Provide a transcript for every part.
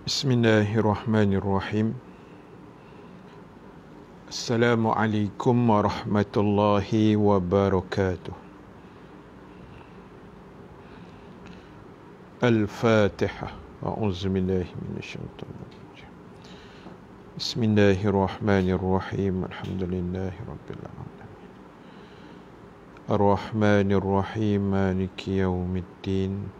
Bismillahirrahmanirrahim. Assalamualaikum warahmatullahi wabarakatuh. Al-Fatihah. A'udzubillahi minasyaitonir rajim. Bismillahirrahmanirrahim. Alhamdulillahi rabbil alamin. Ar-Rahmanir-Rahim. Maliki yaumiddin.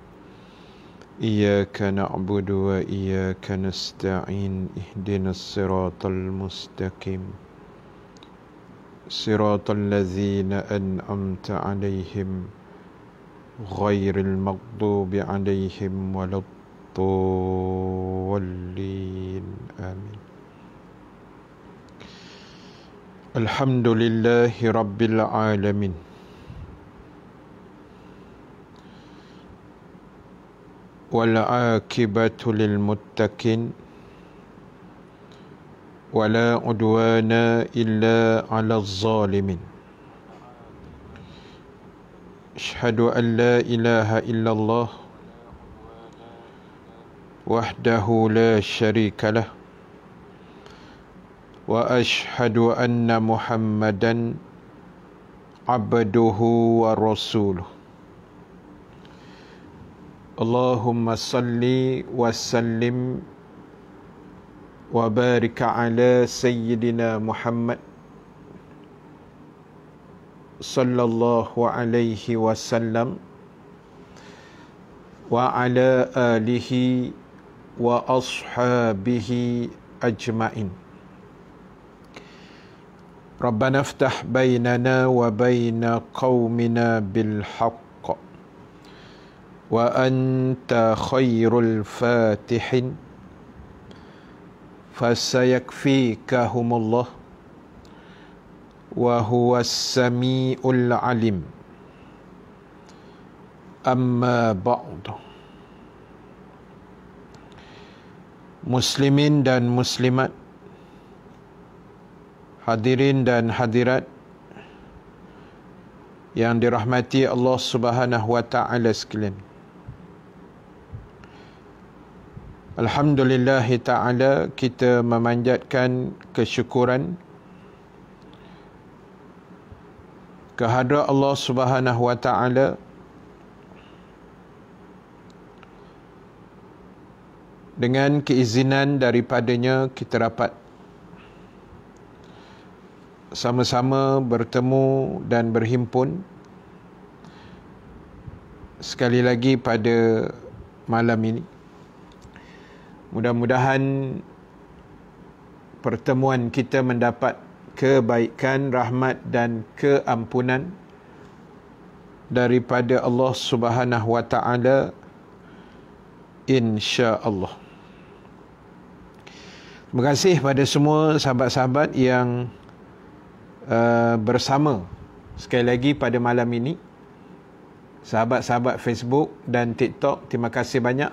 إياك نعبد وإياك نستعين اهدنا الصراط المستقيم صراط الذين أنعمت عليهم غير المغضوب عليهم ولا الضالين آمين. الحمد لله رب العالمين والعاقبة للمتقين ولا عدوان إلا على الظالمين. أشهد أن لا إله إلا الله وحده لا شريك له وأشهد أن محمدا عبده ورسوله. Allahumma salli wa sallim wa barik ala sayyidina Muhammad sallallahu alaihi wasallam wa ala alihi wa ashabihi ajma'in. Rabbana iftah bainana wa baina qaumina bil haqq wa anta khairul fatihin fasayakfikahumullah wa huwas samiul alim. Amma ba'du. Muslimin dan muslimat, hadirin dan hadirat yang dirahmati Allah Subhanahu wa taala sekalian. Alhamdulillah ta'ala, kita memanjatkan kesyukuran kehadrat Allah Subhanahu wa ta'ala dengan keizinan daripadanya kita dapat sama-sama bertemu dan berhimpun sekali lagi pada malam ini. Mudah-mudahan pertemuan kita mendapat kebaikan, rahmat dan keampunan daripada Allah Subhanahu wa taala, insya-Allah. Terima kasih pada semua sahabat-sahabat yang bersama sekali lagi pada malam ini. Sahabat-sahabat Facebook dan TikTok, terima kasih banyak.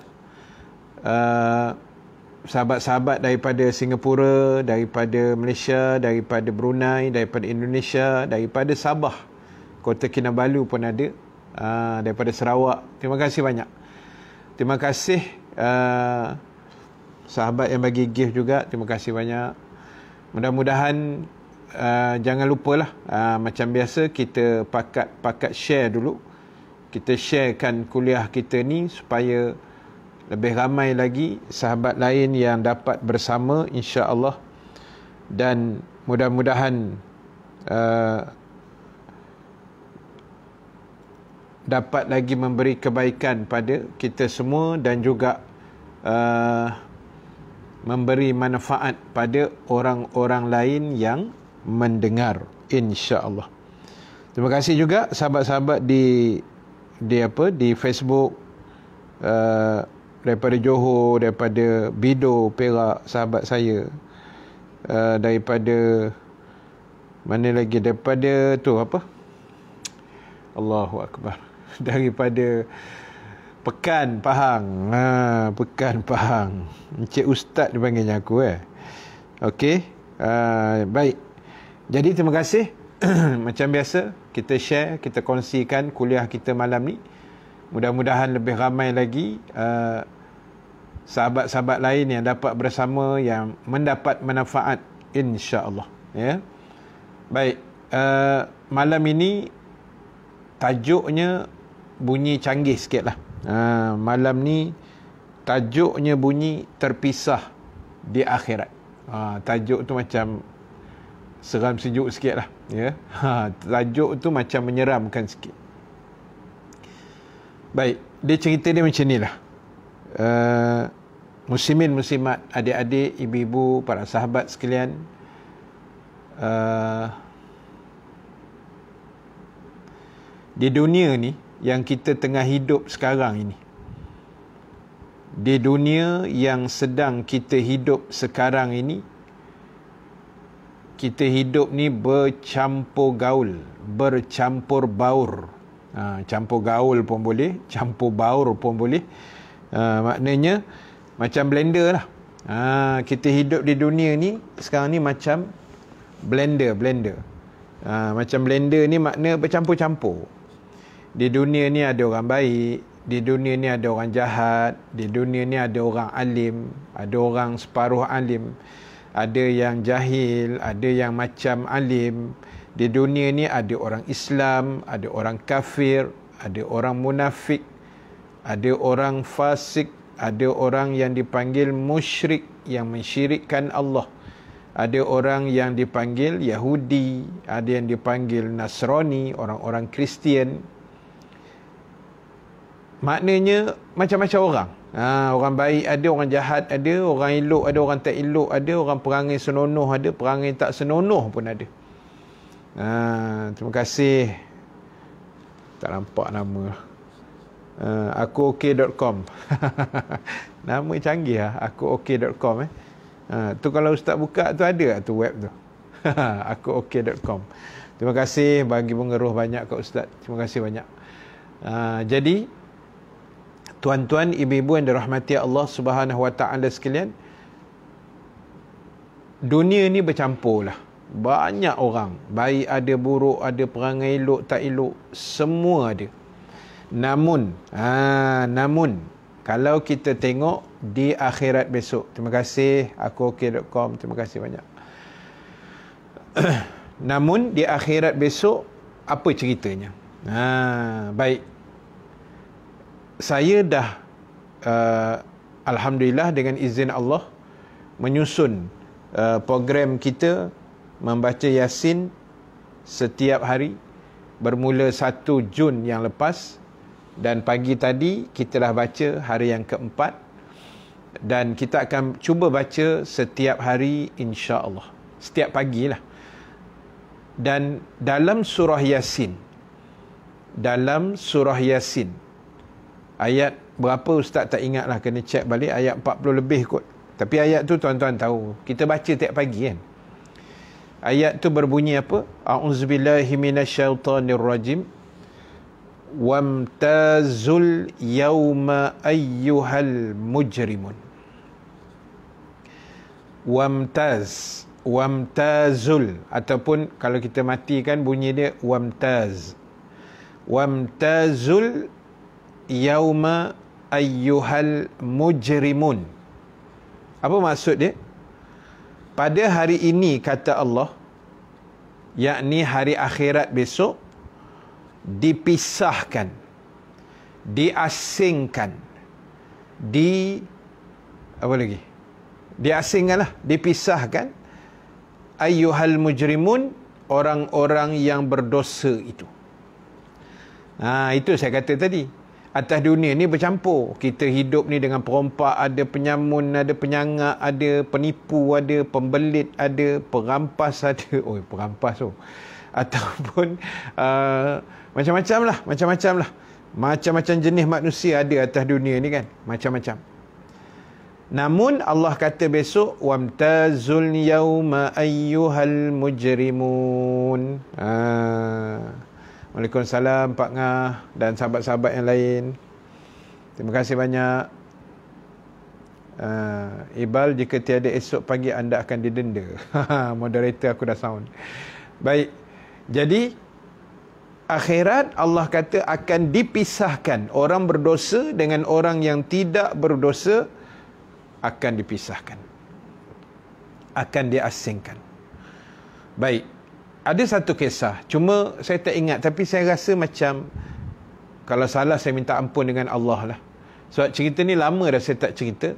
Sahabat-sahabat daripada Singapura, daripada Malaysia, daripada Brunei, daripada Indonesia, daripada Sabah, Kota Kinabalu pun ada, daripada Sarawak. Terima kasih banyak. Terima kasih sahabat yang bagi gift juga. Terima kasih banyak. Mudah-mudahan jangan lupalah, macam biasa kita pakat share dulu. Kita sharekan kuliah kita ni supaya lebih ramai lagi sahabat lain yang dapat bersama, insya-Allah, dan mudah-mudahan dapat lagi memberi kebaikan pada kita semua dan juga memberi manfaat pada orang-orang lain yang mendengar, insya-Allah. Terima kasih juga sahabat-sahabat di Facebook, daripada Johor, daripada Bido, Perak, sahabat saya, daripada mana lagi, daripada tu apa, Allahu Akbar, daripada Pekan Pahang, Pekan Pahang, Encik Ustaz dia panggilnya aku. Okey, baik. Jadi terima kasih. Macam biasa kita share, kita kongsikan kuliah kita malam ni. Mudah-mudahan lebih ramai lagi sahabat-sahabat lain yang dapat bersama, yang mendapat manfaat, insya-Allah, ya. Baik, malam ini tajuknya bunyi canggih sikitlah. Malam ni tajuknya bunyi terpisah di akhirat. Tajuk tu macam seram sejuk sikit lah, ya. Tajuk tu macam menyeramkan sikit. Baik, dia cerita dia macam ni lah. Muslimin muslimat, adik-adik, ibu-ibu, para sahabat sekalian, di dunia ni yang kita tengah hidup sekarang ini, di dunia yang sedang kita hidup sekarang ini, kita hidup ni bercampur gaul, bercampur baur. Campur gaul pun boleh, campur baur pun boleh. Maknanya macam blender lah. Kita hidup di dunia ni sekarang ni macam blender. Macam blender ni makna bercampur-campur. Di dunia ni ada orang baik, di dunia ni ada orang jahat, di dunia ni ada orang alim, ada orang separuh alim, ada yang jahil, ada yang macam alim. Di dunia ni ada orang Islam, ada orang kafir, ada orang munafik, ada orang fasik, ada orang yang dipanggil musyrik, yang mensyirikkan Allah. Ada orang yang dipanggil Yahudi, ada yang dipanggil Nasrani, orang-orang Kristian. Maknanya macam-macam orang. Orang baik ada, orang jahat ada, orang elok ada, orang tak elok ada, orang perangai senonoh ada, perangai tak senonoh pun ada. Terima kasih. Tak nampak nama. Akuokey.com. Nama canggih lah. Akuokey.com. Tu kalau Ustaz buka tu ada tu web tu. Akuokey.com. Terima kasih bagi pengeruh banyak kat Ustaz. Terima kasih banyak. Jadi tuan-tuan, ibu-ibu yang dirahmati Allah Subhanahu Wa Taala sekalian, dunia ni bercampur lah. Banyak orang, baik ada, buruk ada, perangai elok tak elok, semua ada. Namun kalau kita tengok di akhirat besok, terima kasih akuokey.com, terima kasih banyak. Namun di akhirat besok apa ceritanya? Baik, saya dah alhamdulillah dengan izin Allah menyusun program kita membaca Yasin setiap hari bermula 1 Jun yang lepas, dan pagi tadi kita dah baca hari yang keempat, dan kita akan cuba baca setiap hari insya-Allah, setiap pagi lah. Dan dalam surah Yasin, ayat berapa Ustaz tak ingat lah, kena check balik, ayat 40 lebih kot. Tapi ayat tu tuan-tuan tahu, kita baca tiap pagi kan. Ayat tu berbunyi apa? A'udzubillahi minasyaitonirrajim. Wamtazul yawma ayyuhal mujrimun. Wamtazul, ataupun kalau kita matikan bunyi dia wamtaz. Wamtazul yawma ayyuhal mujrimun. Apa maksud dia? Pada hari ini, kata Allah, yakni hari akhirat besok, dipisahkan, diasingkan, diasingkanlah, dipisahkan, ayyuhal mujrimun, orang-orang yang berdosa itu. Itu saya kata tadi. Atas dunia ni bercampur. Kita hidup ni dengan perompak, ada penyamun, ada penyangak, ada penipu, ada pembelit, ada perampas, ada perampas tu. Ataupun macam-macam lah. Macam-macam jenis manusia ada atas dunia ni kan. Macam-macam. Namun Allah kata besok, wamtazul yawma ayyuhal mujrimun. Waalaikumsalam Pak Ngah dan sahabat-sahabat yang lain. Terima kasih banyak. Ibal, jika tiada esok pagi anda akan didenda. Moderator aku dah sound. Baik. Jadi akhirat Allah kata akan dipisahkan orang berdosa dengan orang yang tidak berdosa akan dipisahkan, akan diasingkan. Baik, ada satu kisah, cuma saya tak ingat, tapi saya rasa macam kalau salah saya minta ampun dengan Allah lah. Sebab cerita ni lama dah saya tak cerita.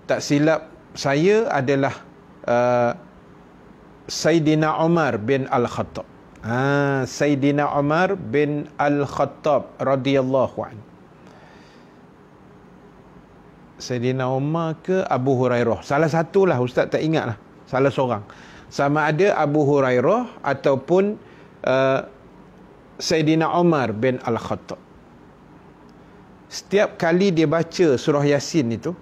Tak silap saya adalah Sayyidina Umar bin Al-Khattab. Sayyidina Umar bin Al-Khattab radhiyallahu anhu. Sayyidina Umar ke Abu Hurairah, salah satulah, ustaz tak ingat lah, salah seorang. Sama ada Abu Hurairah ataupun Sayyidina Umar bin Al-Khattab. Setiap kali dia baca surah Yasin itu,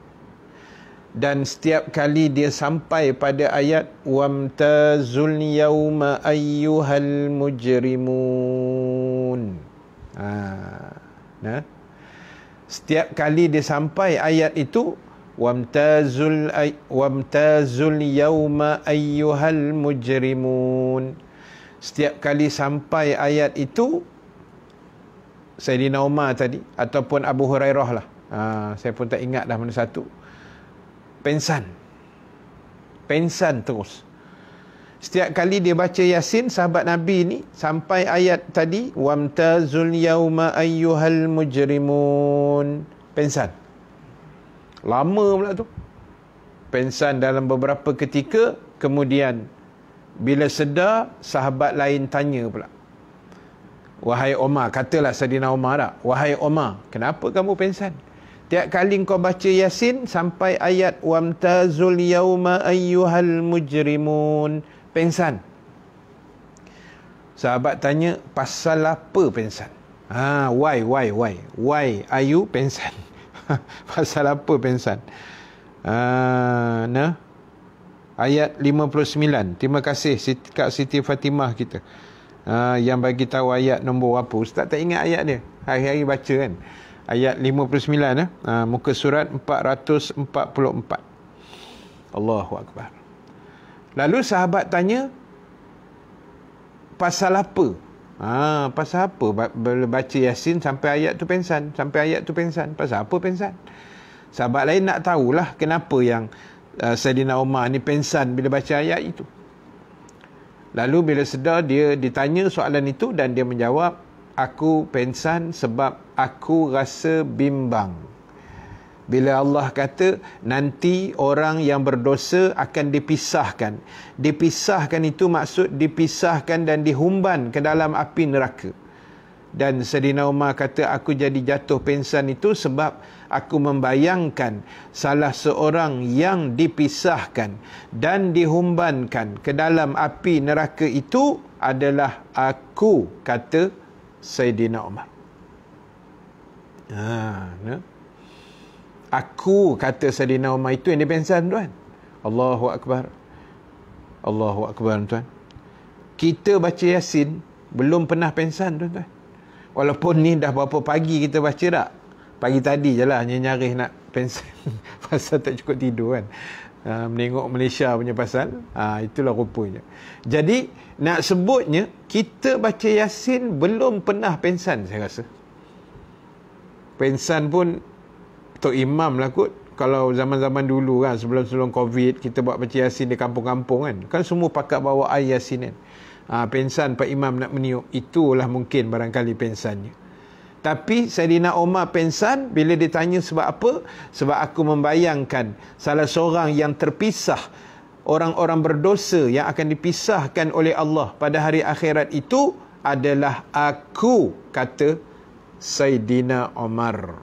dan setiap kali dia sampai pada ayat wamtazul yauma ayyuhal mujrimun, setiap kali dia sampai ayat itu wamtazul yauma ayyuhal mujrimun, setiap kali sampai ayat itu Sayyidina Umar tadi ataupun Abu Hurairah lah, saya pun tak ingat dah mana satu, pensan terus. Setiap kali dia baca Yasin, sahabat Nabi ni, sampai ayat tadi wamtazul yauma ayyuhal mujrimun, pensan. Lama pula tu, pensan dalam beberapa ketika. Kemudian bila sedar, sahabat lain tanya pula, wahai Umar, katalah Sayyidina Umar tak, wahai Umar, kenapa kamu pensan? Tiap kali kau baca Yasin sampai ayat wamtazul yauma ayyuhal mujrimun, pensan. Sahabat tanya, pasal apa pensan? Why are you pensan? Pasal apa pensan? Ayat 59. Terima kasih Kak Siti Fatimah kita yang bagi tahu ayat nombor apa. Ustaz tak ingat ayat dia, hari-hari baca kan. Ayat 59, muka surat 444. Allahu Akbar. Lalu sahabat tanya, pasal apa? Pasal apa baca Yasin sampai ayat tu pensan, pasal apa pensan? Sahabat lain nak tahulah kenapa yang Sayyidina Umar ni pensan bila baca ayat itu. Lalu bila sedar, dia ditanya soalan itu dan dia menjawab, aku pensan sebab aku rasa bimbang bila Allah kata nanti orang yang berdosa akan dipisahkan. Dipisahkan itu maksud dipisahkan dan dihumban ke dalam api neraka. Dan Sayyidina Umar kata, aku jadi jatuh pensan itu sebab aku membayangkan salah seorang yang dipisahkan dan dihumbankan ke dalam api neraka itu adalah aku, kata Sayyidina Umar. Aku, kata Sayyidina Umar, itu yang dia pensan, tuan. Allahu Akbar. Allahu Akbar, tuan. Kita baca Yasin belum pernah pensan, tuan. Walaupun ni dah berapa pagi kita baca tak? Pagi tadi je lah nyaris nak pensan pasal tak cukup tidur kan. Menengok Malaysia punya pasal. Itulah rupanya. Jadi nak sebutnya kita baca Yasin belum pernah pensan, saya rasa. Pensan pun Tok Imam lah kot. Kalau zaman-zaman dulu kan, sebelum Covid, kita buat baca Yasin di kampung-kampung kan. Kan semua pakat bawa air Yasin kan. Pensan Pak Imam nak meniup, itulah mungkin barangkali pensannya. Tapi Sayyidina Umar pensan bila ditanya sebab apa? Sebab aku membayangkan salah seorang yang terpisah, orang-orang berdosa yang akan dipisahkan oleh Allah pada hari akhirat itu adalah aku, kata Sayyidina Umar.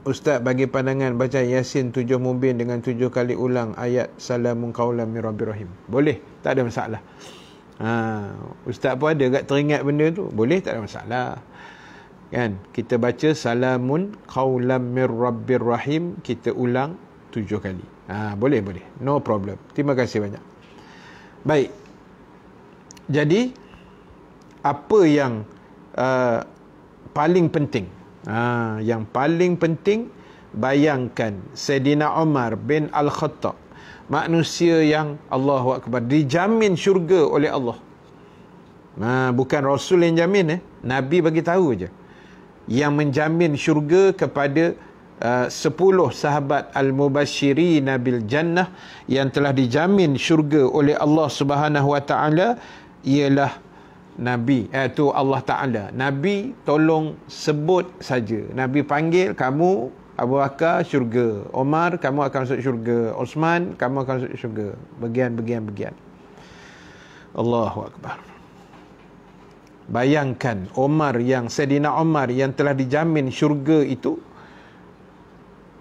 Ustaz bagi pandangan baca Yasin 7 mubin dengan 7 kali ulang ayat salamun qaulan mir rabbir rahim. Boleh, tak ada masalah. Ustaz pun ada agak teringat benda tu. Boleh, tak ada masalah. Kan? Kita baca salamun qaulan mir rabbir rahim, kita ulang 7 kali. Boleh. No problem. Terima kasih banyak. Baik. Jadi apa yang paling penting? Yang paling penting, bayangkan Sayyidina Umar bin Al-Khattab, manusia yang Allahu Akbar dijamin syurga oleh Allah. Bukan Rasul yang jamin, Nabi bagi tahu je. yang menjamin syurga kepada 10 sahabat al-mubasyirin bil jannah yang telah dijamin syurga oleh Allah Subhanahu wa taala ialah Nabi. Tu Allah Taala. Nabi tolong sebut saja. Nabi panggil, kamu Abu Bakar syurga, Omar kamu akan masuk syurga, Osman kamu akan masuk syurga. Bagian. Allahu akbar. Bayangkan Sayyidina Omar yang telah dijamin syurga itu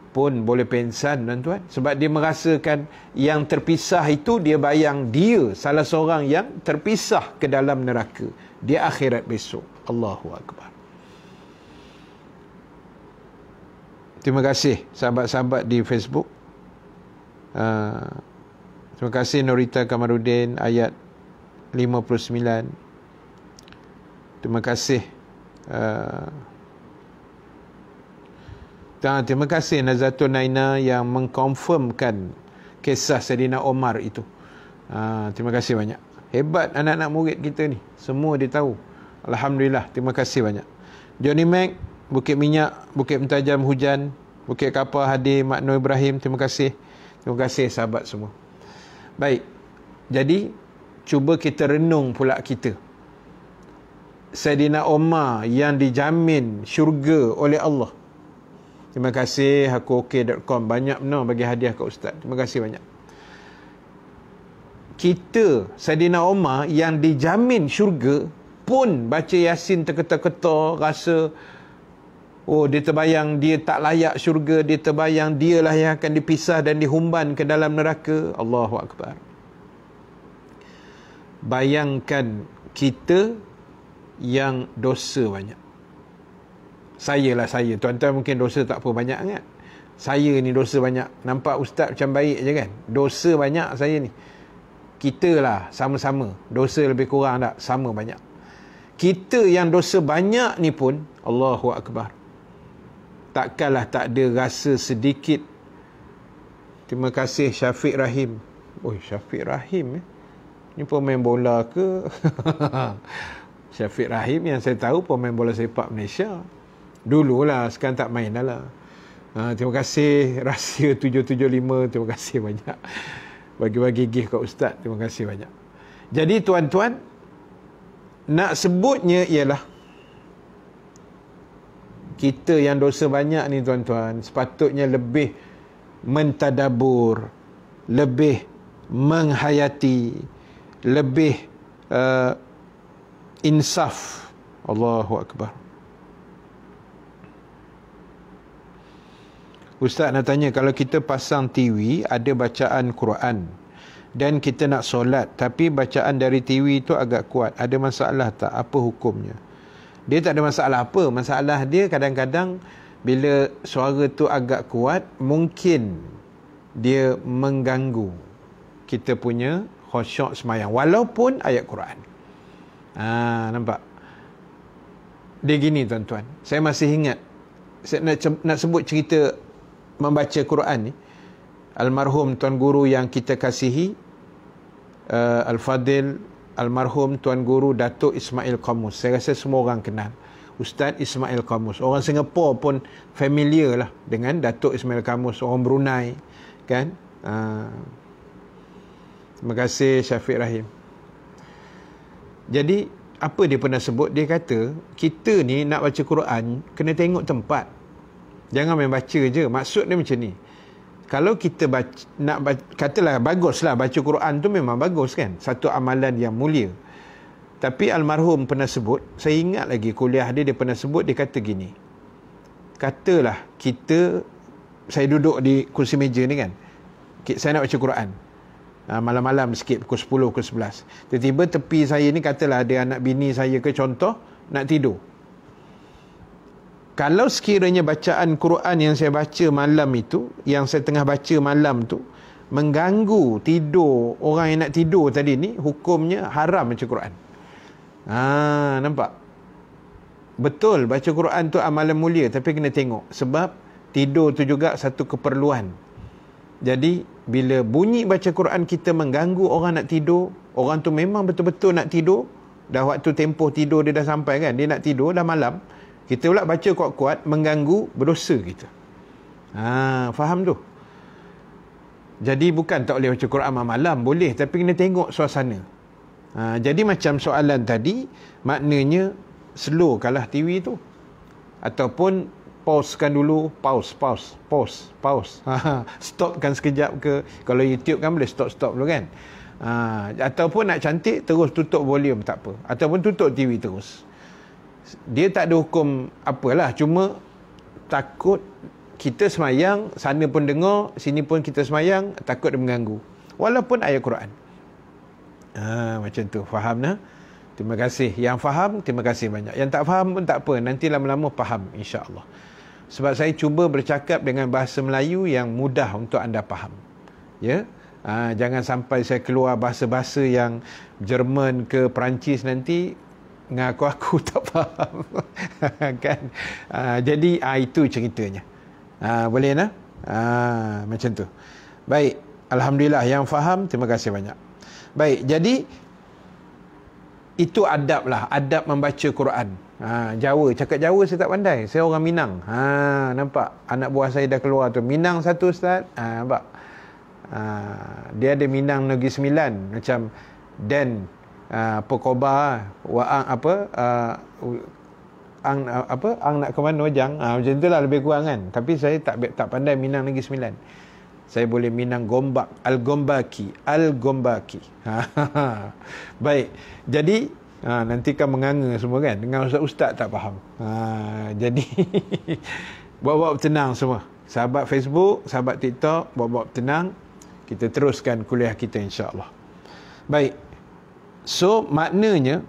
pun boleh pengsan, tuan-tuan, sebab dia merasakan yang terpisah itu, dia bayang dia salah seorang yang terpisah ke dalam neraka di akhirat besok. Allahu akbar. Terima kasih sahabat-sahabat di Facebook. Terima kasih Norita Kamarudin ayat 59. Terima kasih terima kasih Nazatun Naina yang mengkonfirmkan kisah Saidina Omar itu. Terima kasih banyak. Hebat anak-anak murid kita ni, semua dia tahu. Alhamdulillah, terima kasih banyak. Johnny Mac, Bukit Minyak, Bukit Mentajam Hujan, Bukit Kapal Hadir, Mak Nur Ibrahim, terima kasih. Terima kasih sahabat semua. Baik, jadi cuba kita renung pula kita. Saidina Omar yang dijamin syurga oleh Allah. Terima kasih hakuokay.com, banyak benar bagi hadiah kat Ustaz. Terima kasih banyak. Kita Saidina Omar yang dijamin syurga pun baca Yasin terketar-ketar, rasa dia terbayang dia tak layak syurga, dia terbayang dialah yang akan dipisah dan dihumban ke dalam neraka. Allahu akbar. Bayangkan kita yang dosa banyak. Saya, tuan-tuan mungkin dosa tak apa banyak sangat. Saya ni dosa banyak. Nampak ustaz macam baik je kan? Dosa banyak saya ni. Kita lah sama-sama. Dosa lebih kurang tak? Sama banyak. Kita yang dosa banyak ni pun, Allahu akbar, takkanlah tak ada rasa sedikit. Terima kasih Syafiq Rahim. Syafiq Rahim ni pemain bola ke? Syafiq Rahim yang saya tahu pemain bola sepak Malaysia. Dululah, sekarang tak main dah lah. Terima kasih Rahsia 775. Terima kasih banyak bagi-bagi gift kat Ustaz. Terima kasih banyak. Jadi tuan-tuan, nak sebutnya ialah kita yang dosa banyak ni tuan-tuan, sepatutnya lebih mentadabur, lebih menghayati, lebih insaf. Allahu akbar. Ustaz nak tanya, kalau kita pasang TV ada bacaan Quran dan kita nak solat tapi bacaan dari TV itu agak kuat, ada masalah tak? Apa hukumnya? Dia tak ada masalah apa. Masalah dia kadang-kadang bila suara tu agak kuat, mungkin dia mengganggu kita punya khusyuk semayang walaupun ayat Quran. Nampak? Dia gini tuan-tuan, saya masih ingat, saya nak sebut cerita membaca Quran ni. Almarhum Tuan Guru yang kita kasihi, Al-Fadil almarhum Tuan Guru Datuk Ismail Qamus. Saya rasa semua orang kenal Ustaz Ismail Qamus. Orang Singapura pun familiar lah dengan Datuk Ismail Qamus. Orang Brunei kan. Terima kasih Syafiq Rahim. Jadi apa dia pernah sebut? Dia kata kita ni nak baca Quran kena tengok tempat. Jangan main baca je. Maksud dia macam ni. Kalau kita katalah baguslah baca Quran tu, memang bagus kan, satu amalan yang mulia. Tapi almarhum pernah sebut, saya ingat lagi kuliah dia pernah sebut, dia kata gini, katalah saya duduk di kursi meja ni kan, saya nak baca Quran malam-malam sikit, pukul 10, pukul 11. Tiba-tiba tepi saya ni, katalah ada anak bini saya ke contoh, nak tidur. Kalau sekiranya bacaan Quran yang saya baca malam itu, yang saya tengah baca malam tu, mengganggu tidur orang yang nak tidur tadi ni, hukumnya haram baca Quran. Nampak? Betul, baca Quran tu amalan mulia, tapi kena tengok. Sebab tidur tu juga satu keperluan. Jadi, bila bunyi baca Quran kita mengganggu orang nak tidur, orang tu memang betul-betul nak tidur, dah waktu tempoh tidur dia dah sampai kan, dia nak tidur dah malam, Kita pula baca kuat-kuat mengganggu berdosa kita. Faham tu? Jadi bukan tak boleh baca Quran malam, boleh, tapi kena tengok suasana. Jadi macam soalan tadi, maknanya slow kalah TV tu. Ataupun pausekan dulu, pause. Stopkan sekejap ke. Kalau YouTube kan boleh stop dulu kan. Ataupun nak cantik, terus tutup volume, tak apa. Ataupun tutup TV terus. Dia tak ada hukum apalah, cuma takut kita semayang, sana pun dengar, sini pun kita semayang, takut dia mengganggu. Walaupun ayat Quran. Macam tu, faham nah? Terima kasih. Yang faham, terima kasih banyak. Yang tak faham pun tak apa, nanti lama-lama faham, insya-Allah. Sebab saya cuba bercakap dengan bahasa Melayu yang mudah untuk anda faham. Ya? Jangan sampai saya keluar bahasa-bahasa yang Jerman ke Perancis nanti ngaku-aku tak faham. Kan? Jadi itu ceritanya. Boleh nah? Macam tu. Baik, alhamdulillah yang faham, terima kasih banyak. Baik, jadi itu adab lah, adab membaca Quran. Jawa, cakap Jawa saya tak pandai. Saya orang Minang. Nampak anak buah saya dah keluar tu. Minang satu ustaz. Nampak. Dia ada Minang Negeri Sembilan, macam Dan apa khabar wa ang nak ke mana jang, macam itulah lebih kurang kan. Tapi saya tak pandai Minang Negeri Sembilan. Saya boleh Minang Gombak, Al-Gombaki. Baik, jadi nanti kan menganga semua kan, dengan ustaz tak faham. Jadi buat-buat tenang semua, sahabat Facebook, sahabat TikTok, buat-buat tenang. Kita teruskan kuliah kita insya-Allah. Baik, so maknanya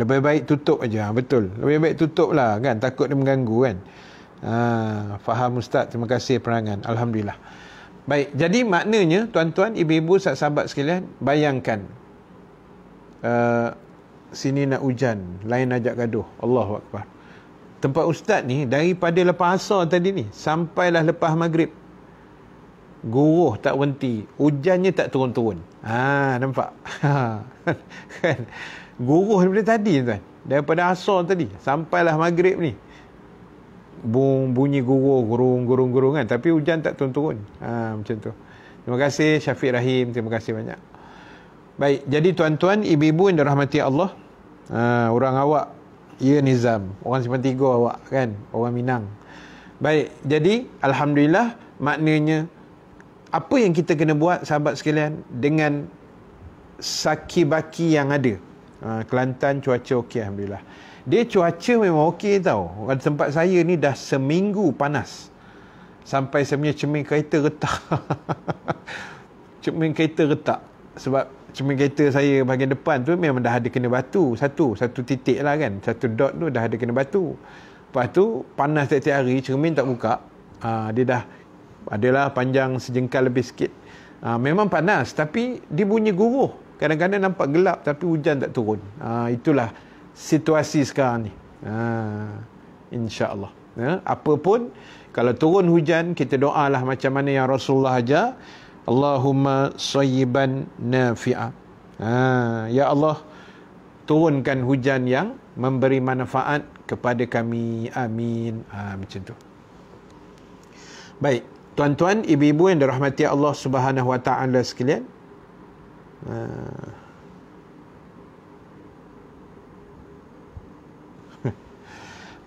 lebih baik tutup aja. Betul, lebih baik tutup lah kan, takut dia mengganggu kan. Faham ustaz, terima kasih perangan, alhamdulillah. Baik, jadi maknanya tuan-tuan, ibu-ibu, sahabat sekalian, bayangkan sini nak hujan, lain ajak gaduh. Allahu Akbar. Tempat ustaz ni daripada lepas asar tadi ni sampailah lepas maghrib, guruh tak berhenti, hujannya tak turun-turun. Nampak? Kan? Guruh daripada tadi tuan, daripada asar tadi sampailah maghrib ni, bunyi guruh gurung kan, tapi hujan tak turun-turun. Macam tu. Terima kasih Syafiq Rahim, terima kasih banyak. Baik, jadi tuan-tuan, ibu-ibu yang dirahmati Allah, orang awak, ya Nizam, orang Simpang Tiga awak kan, orang Minang. Baik, jadi alhamdulillah, maknanya apa yang kita kena buat sahabat sekalian dengan saki-baki yang ada. Kelantan cuaca okey alhamdulillah. Dia cuaca memang okey tau. Di tempat saya ni dah seminggu panas. Sampai saya punya cermin kereta retak. Cermin kereta retak. Sebab cermin kereta saya bahagian depan tu memang dah ada kena batu. Satu titik lah kan. Satu dot tu dah ada kena batu. Lepas tu panas tiap-tiap hari, cermin tak buka. Dia dah adalah panjang sejengkal lebih sikit. Memang panas, tapi dia bunyi guruh. Kadang-kadang nampak gelap tapi hujan tak turun. Itulah situasi sekarang ni. InsyaAllah. Apa pun, kalau turun hujan, kita doalah macam mana yang Rasulullah ajar. Allahumma sayyiban nafi'a. Ya Allah, turunkan hujan yang memberi manfaat kepada kami. Amin. Macam tu. Baik, tuan-tuan, ibu-ibu yang dirahmati Allah Subhanahu wa taala sekalian.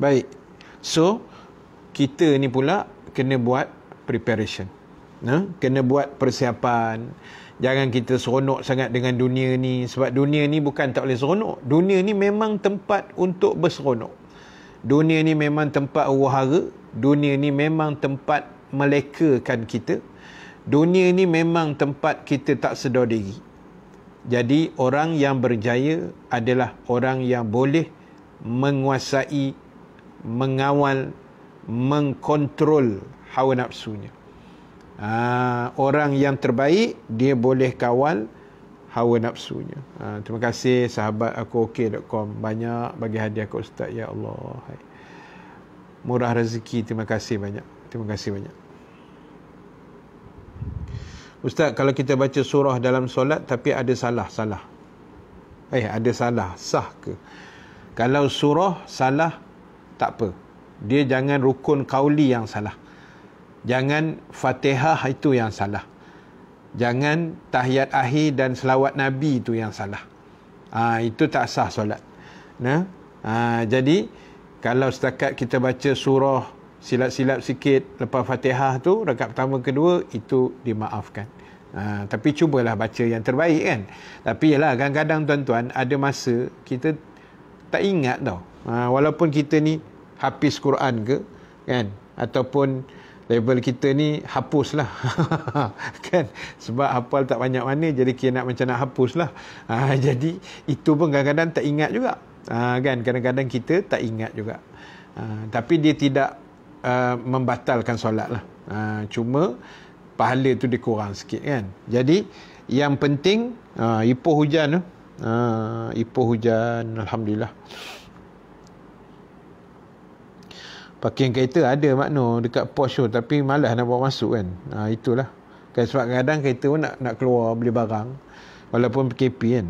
Baik. So, kita ni pula kena buat preparation. Kena buat persiapan. Jangan kita seronok sangat dengan dunia ni. Sebab dunia ni bukan tak boleh seronok. Dunia ni memang tempat untuk berseronok. Dunia ni memang tempat huru-hara. Dunia ni memang tempat melekakan kita. Dunia ni memang tempat kita tak sedar diri. Jadi orang yang berjaya adalah orang yang boleh menguasai, mengawal, mengkontrol hawa nafsunya. Orang yang terbaik, dia boleh kawal hawa nafsunya. Terima kasih sahabat aku ok.com, banyak bagi hadiah ke Ustaz. Ya Allah, murah rezeki. Terima kasih banyak. Terima kasih banyak. Ustaz, kalau kita baca surah dalam solat tapi ada salah. Ada salah, sah ke? Kalau surah salah, tak apa. Dia jangan rukun qauli yang salah. Jangan Fatihah itu yang salah. Jangan tahiyat akhir dan selawat Nabi itu yang salah. Itu tak sah solat. Nah, jadi kalau setakat kita baca surah silap-silap sikit lepas Fatihah tu, rakaat pertama kedua, itu dimaafkan. Tapi cubalah baca yang terbaik kan. Tapi yalah, kadang-kadang tuan-tuan ada masa kita tak ingat tau. Walaupun kita ni hafiz Quran ke kan, ataupun level kita ni hapus lah kan, sebab hafal tak banyak mana, jadi kita nak macam nak hapus lah. Jadi itu pun kadang-kadang tak ingat juga. Kan, kadang-kadang kita tak ingat juga. Tapi dia tidak membatalkan solat lah. Cuma pahala tu dia kurang sikit kan. Jadi yang penting ipoh hujan tu. Ipoh hujan, alhamdulillah. Parking kereta ada makna dekat pos tu, tapi malas nak bawa masuk kan. Itulah. Kan sebab kadang kereta pun nak keluar beli barang walaupun PKP kan.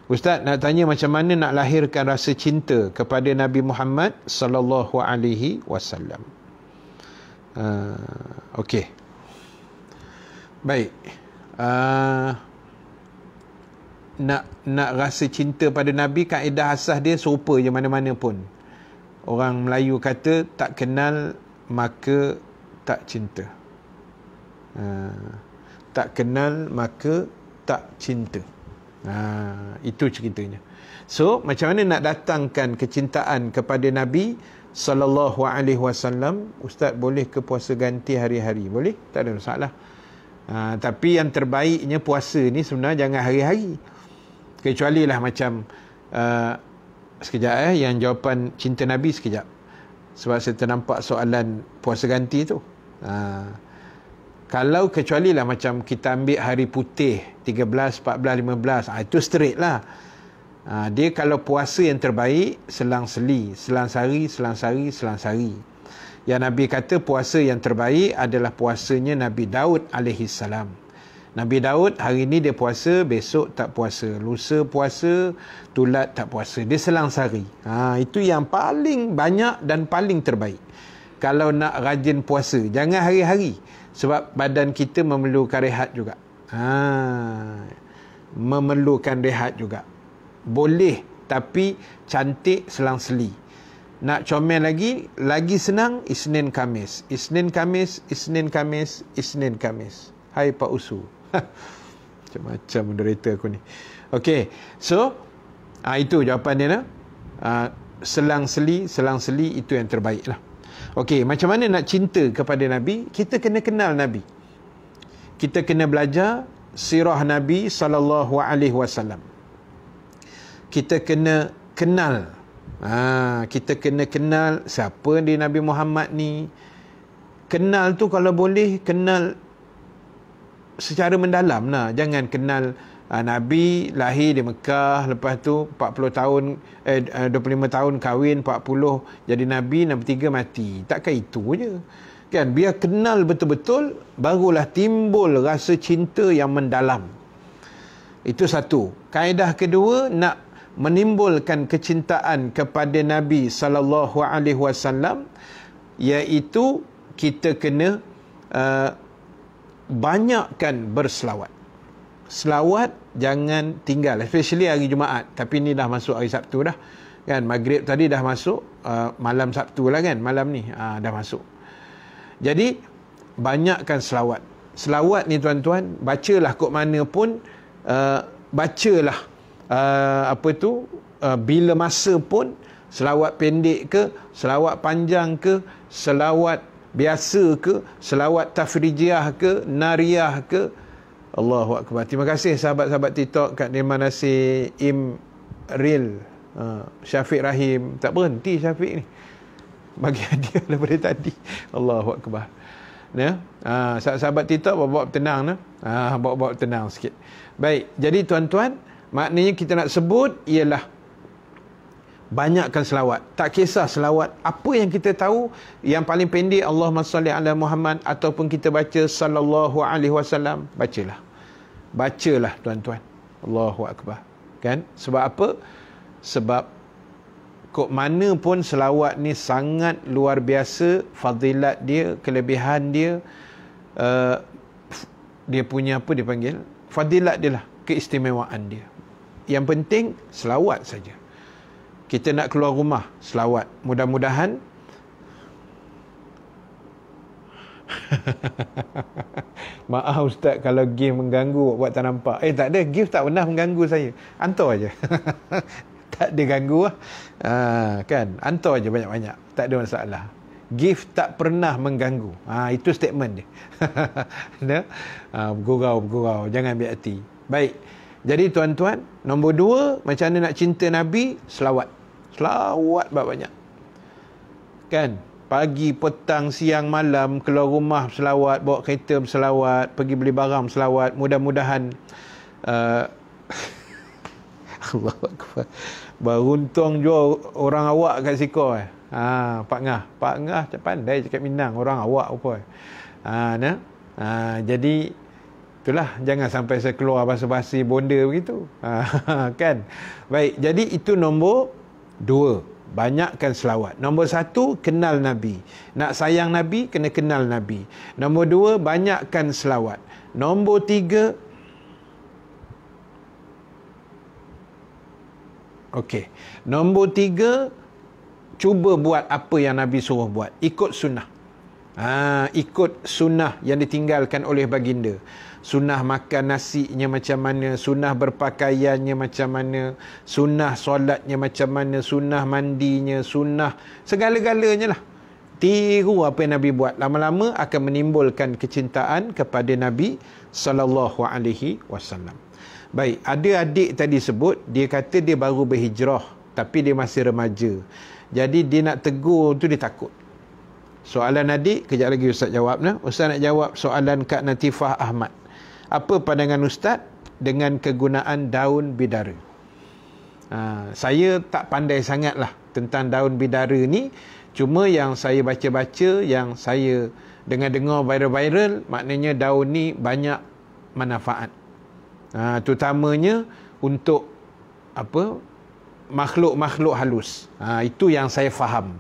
Ustaz nak tanya macam mana nak lahirkan rasa cinta kepada Nabi Muhammad sallallahu alaihi wasallam. Okey. Baik. Nak rasa cinta pada Nabi, kaedah asas dia serupa je mana-mana pun. Orang Melayu kata tak kenal maka tak cinta. Tak kenal maka tak cinta. Itu ceritanya. So, macam mana nak datangkan kecintaan kepada Nabi sallallahu alaihi wasallam? Ustaz boleh ke puasa ganti hari-hari? Boleh, tak ada masalah. Tapi yang terbaiknya puasa ni sebenarnya jangan hari-hari. Kecuali lah macam sekejap yang jawapan cinta Nabi sekejap. Sebab saya ternampak soalan puasa ganti tu. Kalau kecuali lah macam kita ambil hari putih 13, 14, 15, itu straight lah. Dia kalau puasa yang terbaik selang-seli, selang-sari, selang-sari, selang-sari. Yang Nabi kata puasa yang terbaik adalah puasanya Nabi Daud alaihi salam. Nabi Daud hari ni dia puasa, besok tak puasa, lusa puasa, tulat tak puasa. Dia selang-sari. Itu yang paling banyak dan paling terbaik. Kalau nak rajin puasa, jangan hari-hari. Sebab badan kita memerlukan rehat juga. Memerlukan rehat juga. Boleh, tapi cantik selang-seli. Nak comel lagi senang, Isnin Khamis. Isnin Khamis, Isnin Khamis, Isnin Khamis. Hai Pak Usu. Macam-macam moderator aku ni. Okey, so itu jawapan dia. Selang-seli, selang-seli itu yang terbaik lah. Okey, macam mana nak cinta kepada Nabi? Kita kena kenal Nabi. Kita kena belajar sirah Nabi sallallahu alaihi wasallam. Kita kena kenal. Kita kena kenal siapa dia Nabi Muhammad ni. Kenal tu kalau boleh kenal secara mendalam lah. Jangan kenal Nabi lahir di Mekah, lepas tu 40 tahun 25 tahun kahwin, 40 jadi Nabi, 63 mati. Takkan itu je kan. Biar kenal betul-betul, barulah timbul rasa cinta yang mendalam. Itu satu. Kaedah kedua, nak menimbulkan kecintaan kepada Nabi sallallahu alaihi wasallam, iaitu kita kena banyakkan berselawat. Selawat jangan tinggal, especially hari Jumaat. Tapi ni dah masuk hari Sabtu dah kan. Maghrib tadi dah masuk, malam Sabtu lah kan, malam ni dah masuk. Jadi banyakkan selawat. Selawat ni tuan-tuan, bacalah kok mana pun, bacalah bila masa pun. Selawat pendek ke, selawat panjang ke, selawat biasa ke, selawat tafrijiyah ke, nariyah ke. Allahu Akbar. Terima kasih sahabat-sahabat TikTok, Kak Nirman Nasir, Imril, Syafiq Rahim. Tak berhenti Syafiq ni, bagi hadiah daripada tadi. Allahu Akbar. Sahabat TikTok bawa-bawa tenang. Bawa-bawa tenang sikit. Baik, jadi tuan-tuan, maknanya kita nak sebut ialah banyakkan selawat. Tak kisah selawat apa yang kita tahu, yang paling pendek Allahumma salli ala Muhammad, ataupun kita baca sallallahu alaihi wasallam, bacalah tuan-tuan. Allahu Akbar. Kan? Sebab apa? Sebab kok mana pun selawat ni sangat luar biasa, fadilat dia, kelebihan dia, dia punya apa dia panggil, fadilat dia lah, keistimewaan dia. Yang penting selawat saja. Kita nak keluar rumah, selawat. Mudah-mudahan maaf Ustaz kalau gift mengganggu, buat tak nampak. Tak ada, gift tak pernah mengganggu saya. Hantar aja. Tak ada ganggu lah. Kan? Hantar aja banyak-banyak. Tak ada masalah. Gift tak pernah mengganggu. Itu statement dia. Bergurau. Jangan ambil hati. Baik. Jadi tuan-tuan, nombor 2, macam mana nak cinta Nabi? Selawat. Selawat banyak. Kan? Pagi, petang, siang, malam, keluar rumah selawat, bawa kereta selawat, pergi beli barang selawat. Mudah-mudahan Allah Akbar. Beruntung jua orang awak kat Siko. Pak Ngah pandai cakap Minang, orang awak apa. Jadi itulah, jangan sampai saya keluar basa-basi bonda begitu. Kan? Baik, jadi itu nombor 2, banyakkan selawat. Nombor 1, kenal Nabi. Nak sayang Nabi, kena kenal Nabi. Nombor 2, banyakkan selawat. Nombor 3, okey. Nombor 3, cuba buat apa yang Nabi suruh buat. Ikut sunnah. Ikut sunnah yang ditinggalkan oleh baginda. Sunnah makan nasinya macam mana, sunnah berpakaiannya macam mana, sunnah solatnya macam mana, sunnah mandinya, sunnah segala-galanya lah. Tiru apa yang Nabi buat. Lama-lama akan menimbulkan kecintaan kepada Nabi SAW. Baik, ada adik tadi sebut, dia kata dia baru berhijrah, tapi dia masih remaja. Jadi dia nak tegur tu dia takut. Soalan adik, kejap lagi Ustaz jawab. Ustaz nak jawab soalan Kak Natifah Ahmad. Apa pandangan Ustaz dengan kegunaan daun bidara? Saya tak pandai sangat lah tentang daun bidara ni. Cuma yang saya baca-baca, yang saya dengar-dengar viral-viral, maknanya daun ni banyak manfaat. Terutamanya untuk apa, makhluk-makhluk halus. Itu yang saya faham.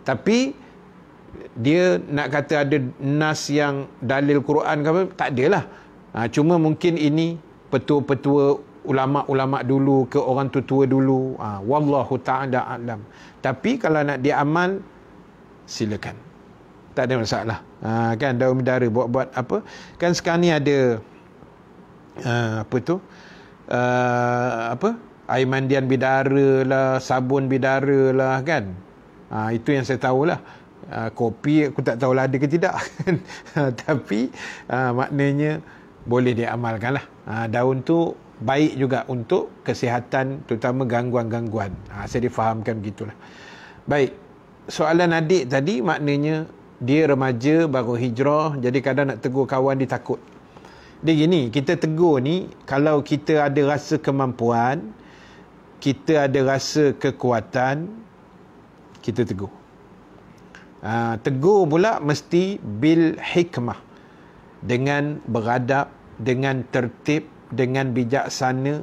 Tapi dia nak kata ada nas yang dalil Quran ke apa, tak adalah. Cuma mungkin ini petua-petua ulama-ulama dulu ke orang tua dulu. Wallahu ta'ala a'lam. Tapi kalau nak diamal, silakan. Tak ada masalah. Kan daun bidara buat-buat apa. Kan sekarang ni ada air mandian bidara lah, sabun bidara lah kan. Itu yang saya tahulah. Kopi aku tak tahulah ada ke tidak. Tapi maknanya boleh diamalkan lah. Daun tu baik juga untuk kesihatan, terutama gangguan-gangguan. Saya difahamkan begitulah. Baik, soalan adik tadi maknanya dia remaja baru hijrah, jadi kadang nak tegur kawan dia takut. Dia gini, kita tegur ni kalau kita ada rasa kemampuan, kita ada rasa kekuatan, kita tegur. Tegur pula mesti bil hikmah, dengan beradab, dengan tertib, dengan bijaksana,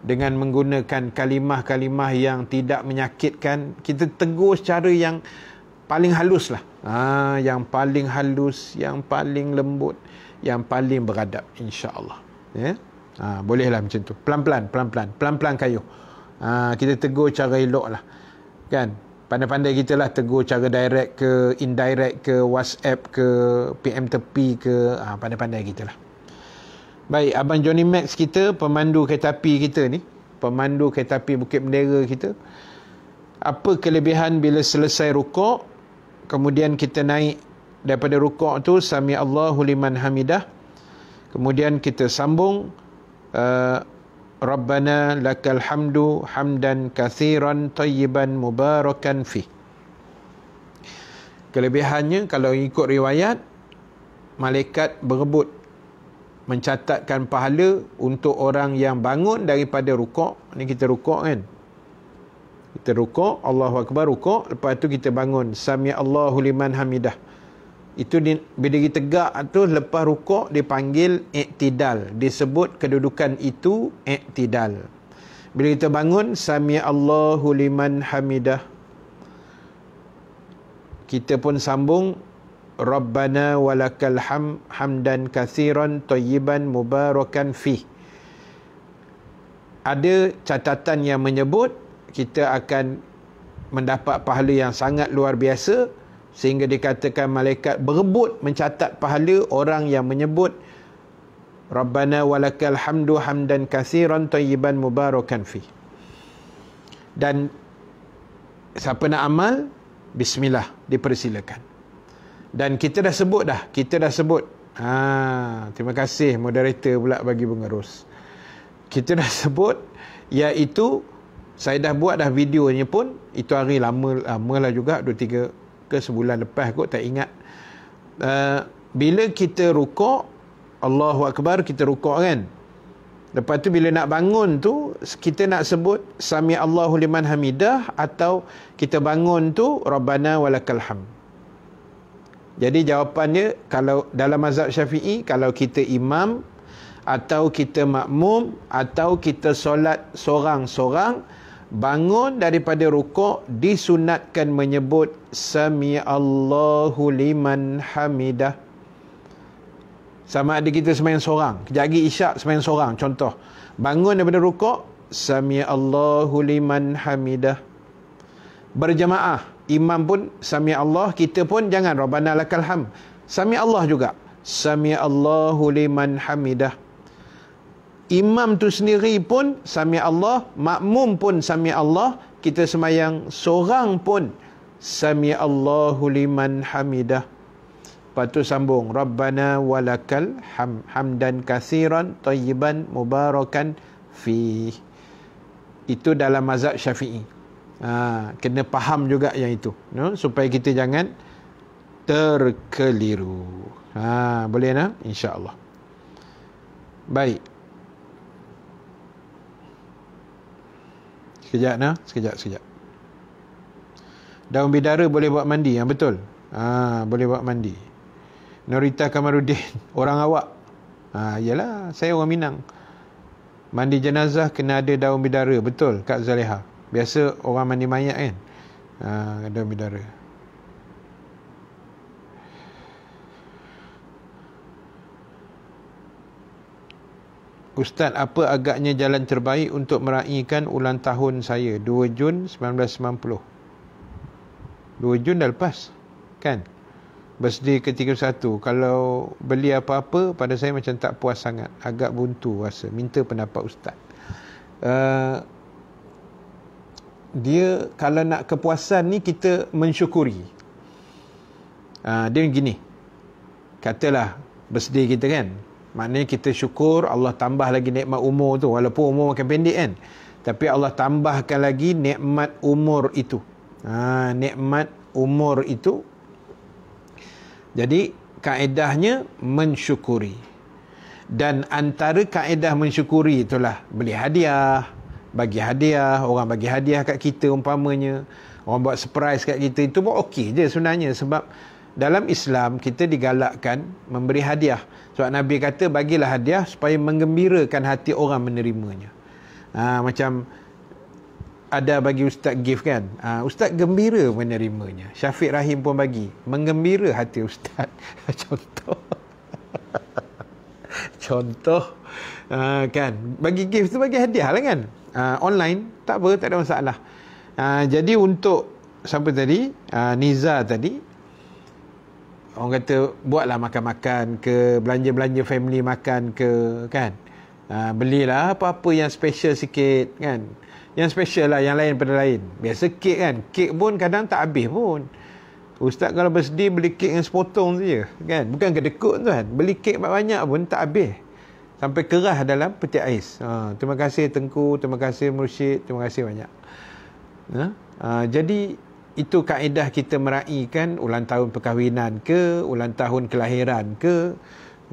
dengan menggunakan kalimah-kalimah yang tidak menyakitkan. Kita tegur secara yang paling halus lah. Yang paling halus, yang paling lembut, yang paling beradab, insya-Allah. Bolehlah macam tu. Pelan-pelan kayuh. Kita tegur cara elok lah. Kan? Pandai-pandai kita lah tegur cara direct ke, indirect ke, WhatsApp ke, PM tepi ke. Pandai-pandai kita lah. Baik, Abang Johnny Max kita, pemandu kereta api kita ni, pemandu kereta api Bukit Bendera kita. Apa kelebihan bila selesai rukuk, kemudian kita naik daripada rukuk tu, Sami Allahu liman hamidah. Kemudian kita sambung, Rabbana lakal hamdu hamdan kathiran tayyiban mubarakan fih. Kelebihannya, kalau ikut riwayat, malaikat berebut mencatatkan pahala untuk orang yang bangun daripada rukuk. Ni kita rukuk kan, kita rukuk, Allahu Akbar, rukuk, lepas tu kita bangun, Sami Allahu liman hamidah. Itu berdiri tegak tu lepas rukuk dipanggil i'tidal, disebut kedudukan itu i'tidal. Bila kita bangun, Sami Allahu liman hamidah, kita pun sambung, Rabbana walakal hamdan katsiran thayyiban mubarakan fih. Ada catatan yang menyebut kita akan mendapat pahala yang sangat luar biasa, sehingga dikatakan malaikat berebut mencatat pahala orang yang menyebut Rabbana walakal hamdu hamdan katsiran thayyiban mubarakan fih. Dan siapa nak amal, bismillah, dipersilakan. Dan kita dah sebut. Terima kasih moderator pula bagi pengerus. Kita dah sebut, iaitu saya dah buat dah videonya pun, itu hari lama lah juga, 2-3 ke sebulan lepas kot, tak ingat. Bila kita rukuk, Allahu Akbar, kita rukuk kan. Lepas tu bila nak bangun tu, kita nak sebut Sami Allahu liman hamidah, atau kita bangun tu Rabbana walakal hamd. Jadi jawapannya, kalau dalam mazhab Syafi'i, kalau kita imam atau kita makmum atau kita solat sorang-sorang, bangun daripada rukuk disunatkan menyebut Sami Allahu liman hamidah. Sama ada kita sembahyang sorang, kejap lagi isyak sembahyang sorang, contoh, bangun daripada rukuk, Sami Allahu liman hamidah. Berjamaah, imam pun Sami Allah, kita pun jangan Rabbana lakal hamd, Sami Allah juga, Sami Allahu liman hamidah. Imam tu sendiri pun Sami Allah, makmum pun Sami Allah, kita sembahyang sorang pun Sami Allahu liman hamidah. Lepas tu sambung, Rabbana walakal hamdan katsiran thayyiban mubarakan fi. Itu dalam mazhab Syafi'i. Kena faham juga yang itu, supaya kita jangan terkeliru. Boleh nah, insya-Allah. Baik. Sekejap. Daun bidara boleh buat mandi, betul. Boleh buat mandi. Norita Kamaruddin, orang awak. Yalah, saya orang Minang. Mandi jenazah kena ada daun bidara, betul Kak Zaleha. Biasa orang mandi mayat kan, daun bidara. Ustaz, apa agaknya jalan terbaik untuk meraihkan ulang tahun saya 2 Jun 1990? 2 Jun dah lepas kan, birthday ke-31. Kalau beli apa-apa pada saya macam tak puas sangat, agak buntu rasa. Minta pendapat Ustaz. Dia kalau nak kepuasan ni, kita mensyukuri. Dia gini, katalah birthday kita kan, maknanya kita syukur Allah tambah lagi nikmat umur tu, walaupun umur makin pendek kan, tapi Allah tambahkan lagi nikmat umur itu. Nikmat umur itu. Jadi kaedahnya mensyukuri. Dan antara kaedah mensyukuri itulah beli hadiah, bagi hadiah, orang bagi hadiah kat kita umpamanya, orang buat surprise kat kita, itu pun okey je sebenarnya. Sebab dalam Islam kita digalakkan memberi hadiah. Sebab Nabi kata bagilah hadiah supaya menggembirakan hati orang menerimanya. Macam ada bagi Ustaz gift kan, Ustaz gembira menerimanya. Syafiq Rahim pun bagi, menggembira hati Ustaz. Contoh kan, bagi gift tu bagi hadiah lah kan. Online tak apa, tak ada masalah. Jadi untuk siapa tadi, Niza tadi, orang kata buatlah makan-makan ke, belanja-belanja family makan ke kan. Belilah apa-apa yang special sikit kan. Yang special lah, yang lain pada lain. Biasa kek kan, kek pun kadang tak habis pun. Ustaz kalau bersedih beli kek yang sepotong saja kan. Bukan kedekut tu kan, beli kek banyak pun tak habis, sampai kerah dalam peti ais. Terima kasih Tengku, terima kasih Mursyid, terima kasih banyak. Jadi itu kaedah kita meraihkan ulang tahun perkahwinan ke, ulang tahun kelahiran ke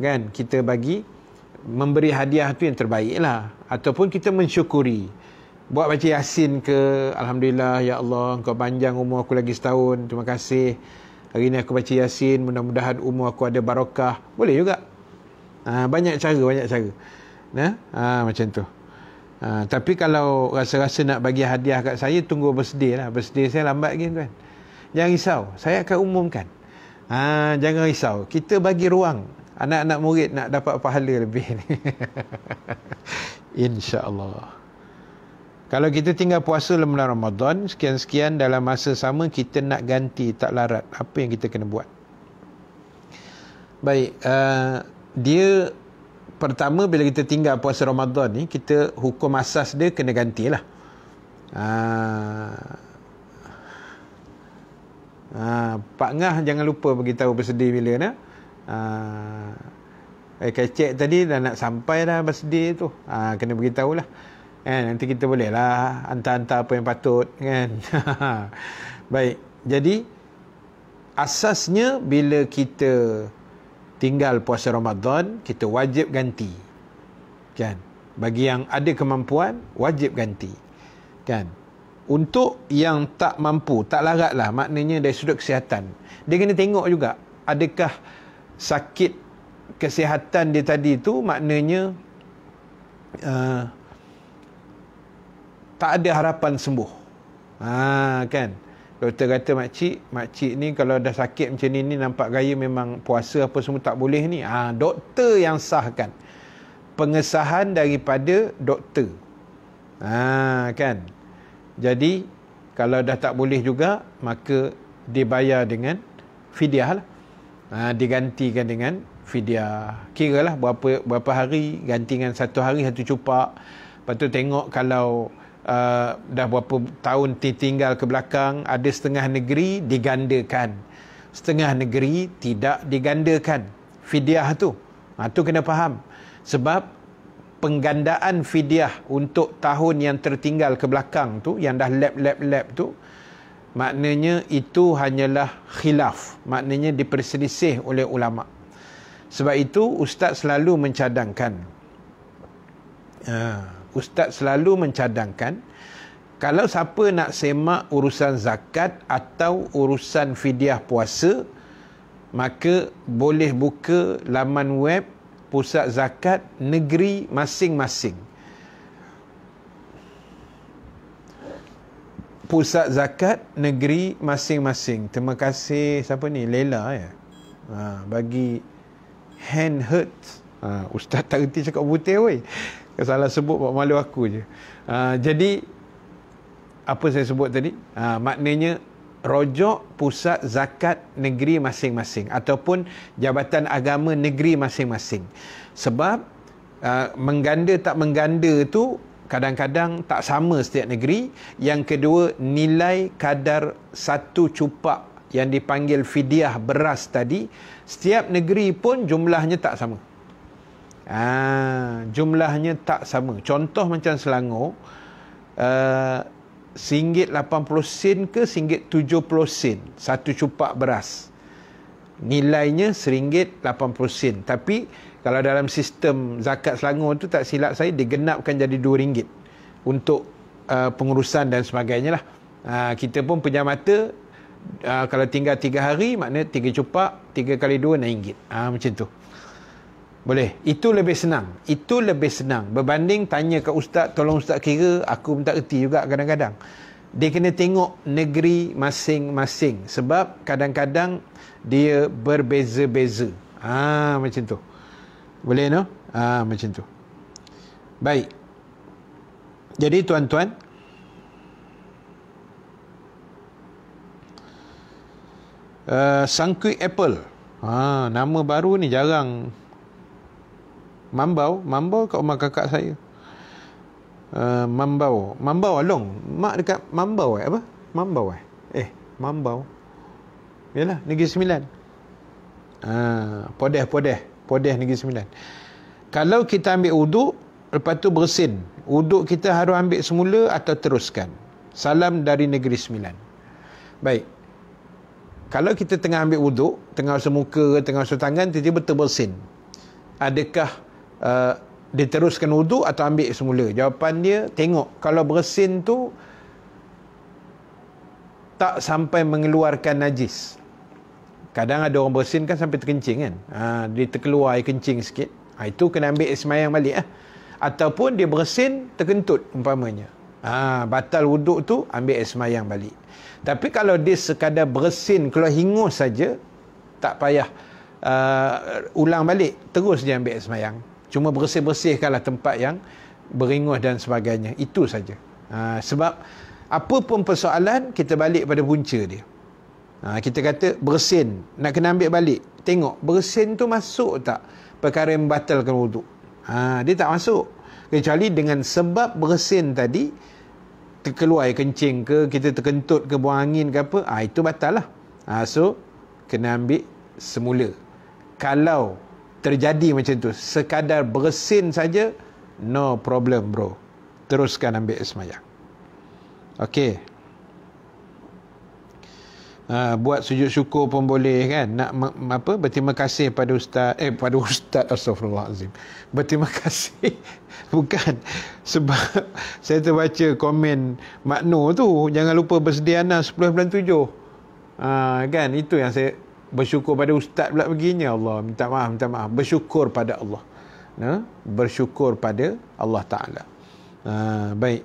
kan, kita bagi memberi hadiah tu yang terbaik lah. Ataupun kita mensyukuri, buat baca Yasin ke, Alhamdulillah ya Allah Engkau panjang umur aku lagi setahun, terima kasih hari ni aku baca Yasin, mudah-mudahan umur aku ada barakah. Boleh juga. Banyak cara. Macam tu. Tapi kalau rasa-rasa nak bagi hadiah kat saya, tunggu birthday lah. Birthday saya lambat lagi kan. Jangan risau, saya akan umumkan. Jangan risau, kita bagi ruang anak-anak murid nak dapat pahala lebih ni. InsyaAllah. Kalau kita tinggal puasa dalam bulan Ramadan, sekian-sekian dalam masa sama kita nak ganti, tak larat. Apa yang kita kena buat? Baik, dia pertama bila kita tinggal puasa Ramadan ni, kita hukum asas dia kena gantilah. Pak Ngah jangan lupa beritahu bersedih bila nak. Kecek tadi dah nak sampai dah bersedih tu. Kena beritahu lah. Nanti kita boleh lah hantar-hantar apa yang patut kan. Baik, jadi asasnya bila kita tinggal puasa Ramadan, kita wajib ganti kan. Bagi yang ada kemampuan, wajib ganti kan. Untuk yang tak mampu, tak larat lah, maknanya dari sudut kesihatan, dia kena tengok juga adakah sakit kesihatan dia tadi tu maknanya tak ada harapan sembuh. Kan. Doktor kata makcik ni kalau dah sakit macam ni nampak gaya memang puasa apa semua tak boleh ni. Doktor yang sahkan. Pengesahan daripada doktor. Kan. Jadi kalau dah tak boleh juga, maka dibayar dengan fidyah lah. Digantikan dengan fidyah. Kiralah berapa hari, ganti dengan 1 hari 1 cupak. Lepas tu tengok kalau dah berapa tahun tinggal ke belakang, ada setengah negeri digandakan, setengah negeri tidak digandakan fidyah tu. Tu kena faham. Sebab penggandaan fidyah untuk tahun yang tertinggal ke belakang tu, yang dah lap tu, maknanya itu hanyalah khilaf, maknanya diperselisih oleh ulama. Sebab itu ustaz selalu mencadangkan kalau siapa nak semak urusan zakat atau urusan fidyah puasa, maka boleh buka laman web Pusat Zakat negeri masing-masing. Pusat Zakat negeri masing-masing. Terima kasih siapa ni? Lela ya. Bagi hand hurts. Ustaz tak reti cakap putih weh. Salah sebut buat malu aku je. Jadi apa saya sebut tadi? Maknanya rojok pusat zakat negeri masing-masing ataupun jabatan agama negeri masing-masing. Sebab mengganda tak mengganda tu kadang-kadang tak sama setiap negeri. Yang kedua, nilai kadar 1 cupak yang dipanggil fidyah beras tadi, setiap negeri pun jumlahnya tak sama. Jumlahnya tak sama. Contoh macam Selangor, RM1.80 ke RM1.70 1 cupak beras. Nilainya RM1.80. Tapi kalau dalam sistem zakat Selangor tu, tak silap saya, digenapkan jadi RM2 untuk pengurusan dan sebagainya lah. Kita pun pejam mata, kalau tinggal 3 hari, maknanya 3 cupak, 3 kali 2 RM6. Macam tu. Boleh. Itu lebih senang. Itu lebih senang. Berbanding tanya ke ustaz, tolong ustaz kira, aku pun tak erti juga kadang-kadang. Dia kena tengok negeri masing-masing. Sebab kadang-kadang dia berbeza-beza. Macam tu. Boleh no? Macam tu. Baik. Jadi tuan-tuan, Sangkuik Apple. Nama baru ni jarang. Mambau kat rumah kakak saya. Mambau Along. Mak dekat Mambau apa? Mambau Mambau. Yalah, Negeri Sembilan. Podeh Negeri Sembilan. Kalau kita ambil wuduk, lepas tu bersin, wuduk kita harus ambil semula atau teruskan? Salam dari Negeri Sembilan. Baik. Kalau kita tengah ambil wuduk, tengah basuh muka, tengah basuh tangan, tiba-tiba terbersin, adakah diteruskan wuduk atau ambil semula? Jawapan dia, tengok. Kalau bersin tu tak sampai mengeluarkan najis. Kadang ada orang bersin kan sampai terkencing kan. Dia terkeluar air kencing sikit. Itu kena ambil semayang balik. Ataupun dia bersin terkentut umpamanya. Batal wuduk tu, ambil air semayang balik. Tapi kalau dia sekadar bersin, kalau hingus saja, tak payah ulang balik, terus dia ambil air semayang. Cuma bersih-bersihkanlah tempat yang beringus dan sebagainya. Itu saja. Sebab apa pun persoalan, kita balik pada punca dia. Kita kata bersin, nak kena ambil balik. Tengok, bersin tu masuk tak perkara yang membatalkan wuduk? Dia tak masuk. Kecuali dengan sebab bersin tadi, terkeluar air kencing ke, kita terkentut ke, buang angin ke apa, itu batal lah. So, kena ambil semula. Kalau terjadi macam tu, sekadar bersin saja, no problem bro. Teruskan ambil semayang. Okey. Buat sujud syukur pun boleh kan. Nak berterima kasih pada ustaz, pada ustaz, astagfirullahalazim. Berterima kasih bukan sebab saya terbaca komen Makno tu, jangan lupa bersedia Anas 10/7. Kan itu yang saya bersyukur pada ustaz pula begini. Allah, minta maaf. Bersyukur pada Allah. Bersyukur pada Allah Taala. Baik.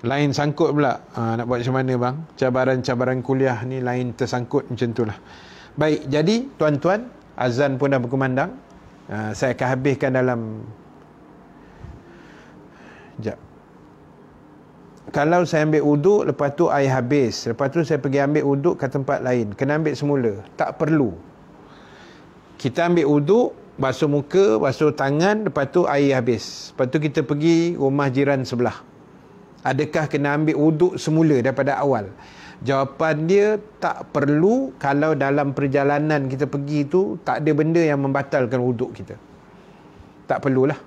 Lain sangkut pula. Nak buat macam mana bang? Cabaran-cabaran kuliah ni lain tersangkut macam itulah. Baik, jadi tuan-tuan, azan pun dah berkumandang. Saya akan habiskan dalam sekejap. Kalau saya ambil wuduk, lepas tu air habis, lepas tu saya pergi ambil wuduk ke tempat lain, kena ambil semula? Tak perlu. Kita ambil wuduk, basuh muka, basuh tangan, lepas tu air habis, lepas tu kita pergi rumah jiran sebelah. Adakah kena ambil wuduk semula daripada awal? Jawapan dia, tak perlu. Kalau dalam perjalanan kita pergi tu tak ada benda yang membatalkan wuduk kita, tak perlulah.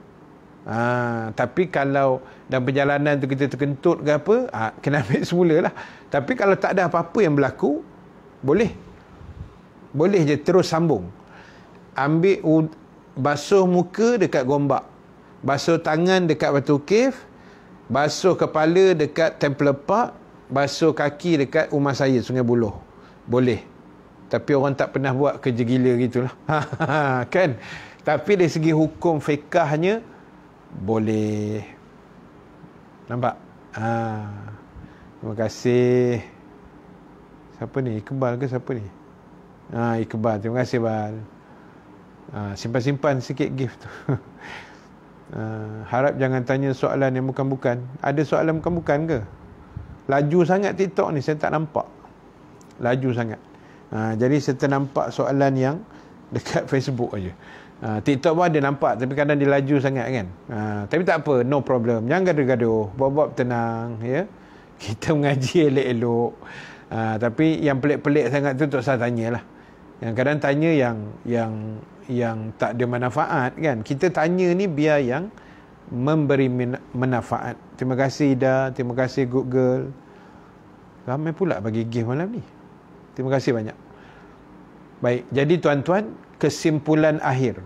Tapi kalau dalam perjalanan tu kita terkentut ke apa, kena ambil semula lah. Tapi kalau tak ada apa-apa yang berlaku, boleh je terus sambung. Ambil basuh muka dekat Gombak, basuh tangan dekat Batu Cave, basuh kepala dekat Temple Park, basuh kaki dekat rumah saya Sungai Buloh. Boleh. Tapi orang tak pernah buat kerja gila gitulah. Kan? Tapi dari segi hukum fiqahnya boleh. Nampak? Terima kasih. Siapa ni? Iqbal ke siapa ni? Iqbal. Terima kasih Bal. Simpan-simpan sikit gift tu. Harap jangan tanya soalan yang bukan-bukan. Ada soalan bukan-bukan ke? Laju sangat TikTok ni, saya tak nampak. Laju sangat. Jadi saya ternampak soalan yang dekat Facebook aja. TikTok pun ada nampak, tapi kadang dia laju sangat kan. Tapi tak apa, no problem. Jangan gaduh-gaduh, buat-buat tenang ya. Kita mengaji elok-elok. Tapi yang pelik-pelik sangat tu tak usah tanyalah. Yang kadang tanya yang tak ada manfaat kan. Kita tanya ni biar yang memberi manfaat. Terima kasih Ida, terima kasih Good Girl. Ramai pula bagi gift malam ni. Terima kasih banyak. Baik, jadi tuan-tuan, kesimpulan akhir.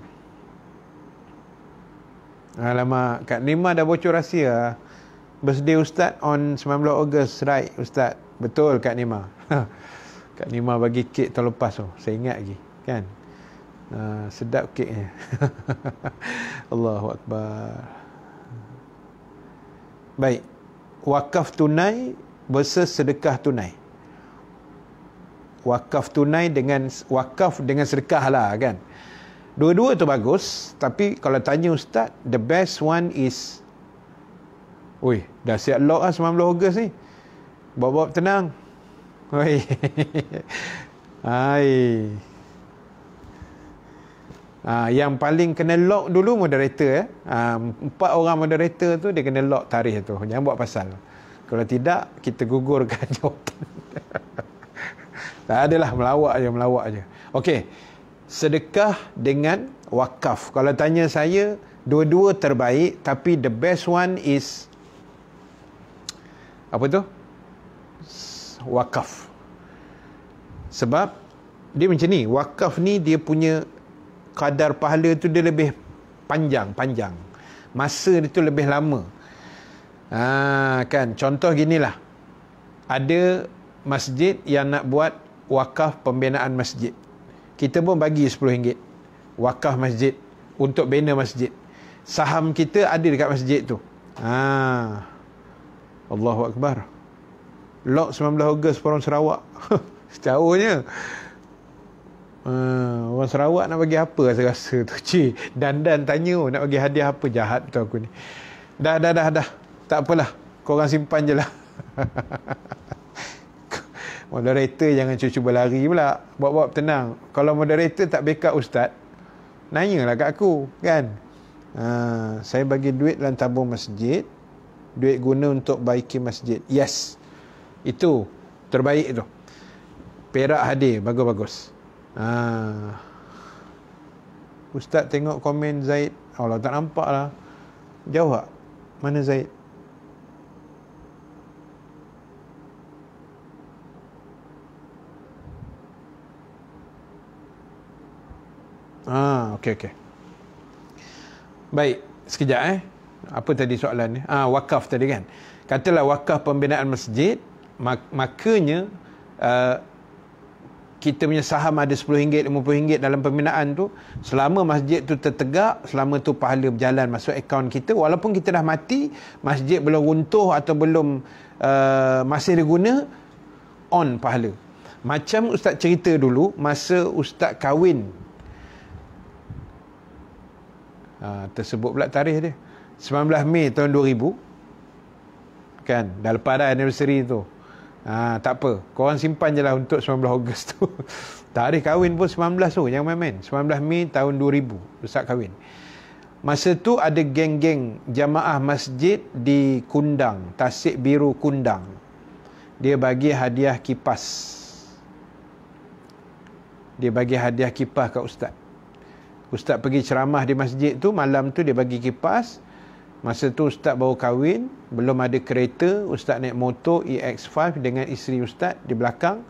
Alamak, Kak Nima dah bocor rahsia. Birthday Ustaz on 19 Ogos, right Ustaz? Betul Kak Nima. Kak Nima bagi kek tahun lepas tu, saya ingat lagi kan. Sedap keknya. Allahu Akbar. Baik, wakaf tunai versus sedekah tunai. Wakaf tunai dengan wakaf dengan sedekah lah kan. Dua-dua tu bagus, tapi kalau tanya Ustaz, the best one is, dah siap lock lah 19 Ogos ni. Bawa-bawa tenang. Hai. Yang paling kena lock dulu moderator 4 orang moderator tu dia kena lock tarikh tu. Jangan buat pasal. Kalau tidak, kita gugurkan jawapan. Tak adalah, melawak je. Okey. Sedekah dengan wakaf. Kalau tanya saya, dua-dua terbaik, tapi the best one is apa tu? Wakaf. Sebab dia macam ni, wakaf ni dia punya kadar pahala tu dia lebih panjang. Masa dia tu lebih lama. Kan, contoh ginilah. Ada masjid yang nak buat wakaf pembinaan masjid. Kita pun bagi RM10 wakaf masjid untuk bina masjid. Saham kita ada dekat masjid tu. Allahu Akbar. Lock 19 Ogos orang Sarawak. Jauhnya. Orang Sarawak nak bagi apa rasa-rasa tu. Dan tanya nak bagi hadiah apa. Jahat tu aku ni. Dah. Tak apalah. Korang simpan je lah. Moderator jangan cuba lari pula. Buat-buat tenang. Kalau moderator tak backup ustaz, nanyalah kat aku kan. Saya bagi duit dalam tabung masjid. Duit guna untuk baiki masjid. Yes. Itu terbaik tu. Perak hadir. Bagus-bagus. Ustaz tengok komen Zaid. Allah, tak nampak lah. Jauh tak? Mana Zaid? Okey. Baik, sekejap Apa tadi soalan ni? Wakaf tadi kan. Katalah wakaf pembinaan masjid, makanya kita punya saham ada RM10, RM50 dalam pembinaan tu, selama masjid tu tertegak, selama tu pahala berjalan masuk akaun kita, walaupun kita dah mati, masjid belum runtuh atau belum masih diguna, on pahala. Macam ustaz cerita dulu masa ustaz kahwin. Tersebut pula tarikh dia 19 Mei tahun 2000 kan, dah lepas dah anniversary tu. Tak apa, korang simpan je lah untuk 19 Ogos tu. Tarikh kahwin pun 19 tu, jangan main-main. 19 Mei tahun 2000 ustaz kahwin. Masa tu ada geng-geng jamaah masjid di Kundang, Tasik Biru Kundang. Dia bagi hadiah kipas. Dia bagi hadiah kipas kat ustaz. Ustaz pergi ceramah di masjid tu, malam tu dia bagi kipas. Masa tu ustaz baru kahwin, belum ada kereta, ustaz naik motor EX5 dengan isteri ustaz di belakang.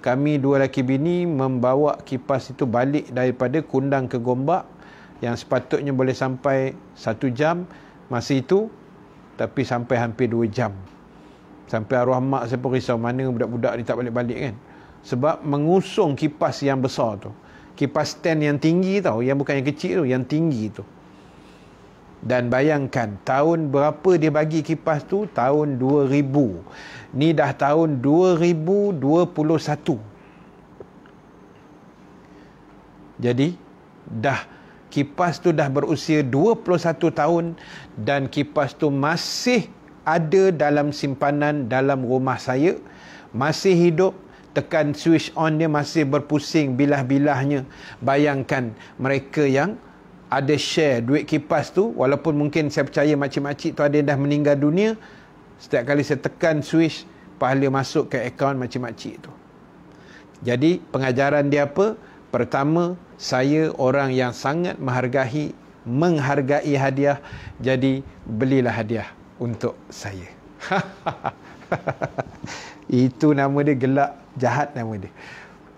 Kami dua lelaki bini membawa kipas itu balik daripada Kundang ke Gombak, yang sepatutnya boleh sampai 1 jam masa itu, tapi sampai hampir 2 jam. Sampai arwah mak saya pun risau, mana budak-budak ni tak balik-balik kan. Sebab mengusung kipas yang besar tu. Kipas stand yang tinggi tau, yang bukan yang kecil tu, yang tinggi tu. Dan bayangkan tahun berapa dia bagi kipas tu? Tahun 2000. Ni dah tahun 2021. Jadi dah kipas tu dah berusia 21 tahun dan kipas tu masih ada dalam simpanan dalam rumah saya, masih hidup. Tekan switch on dia masih berpusing bilah-bilahnya. Bayangkan mereka yang ada share duit kipas tu, walaupun mungkin saya percaya makcik-makcik tu ada yang dah meninggal dunia, setiap kali saya tekan switch, pahala masuk ke akaun makcik-makcik tu. Jadi pengajaran dia apa? Pertama, saya orang yang sangat menghargai hadiah, jadi belilah hadiah untuk saya. Itu nama dia, gelak jahat nama dia.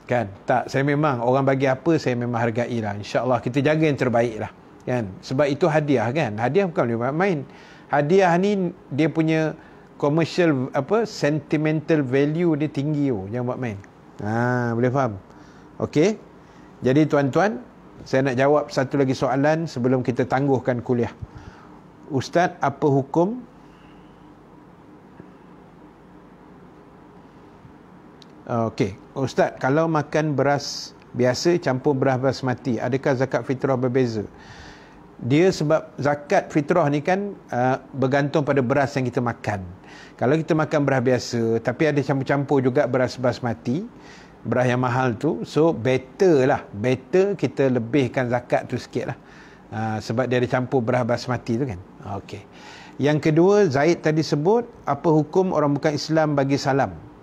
Kan? Tak, saya memang orang bagi apa saya memang hargai lah. InsyaAllah kita jaga yang terbaik lah. Kan? Sebab itu hadiah kan. Hadiah bukan boleh main. Hadiah ni dia punya commercial sentimental value dia tinggi. Jangan buat main. Boleh faham? Okey. Jadi tuan-tuan, saya nak jawab satu lagi soalan sebelum kita tangguhkan kuliah. Ustaz, apa hukum Okey, ustaz, kalau makan beras biasa campur beras basmati, adakah zakat fitrah berbeza? Dia sebab zakat fitrah ni kan bergantung pada beras yang kita makan. Kalau kita makan beras biasa tapi ada campur-campur juga beras basmati, beras yang mahal tu, so better kita lebihkan zakat tu sikit lah. Sebab dia ada campur beras basmati tu kan. Okey. Yang kedua, Zaid tadi sebut apa hukum orang bukan Islam bagi salam.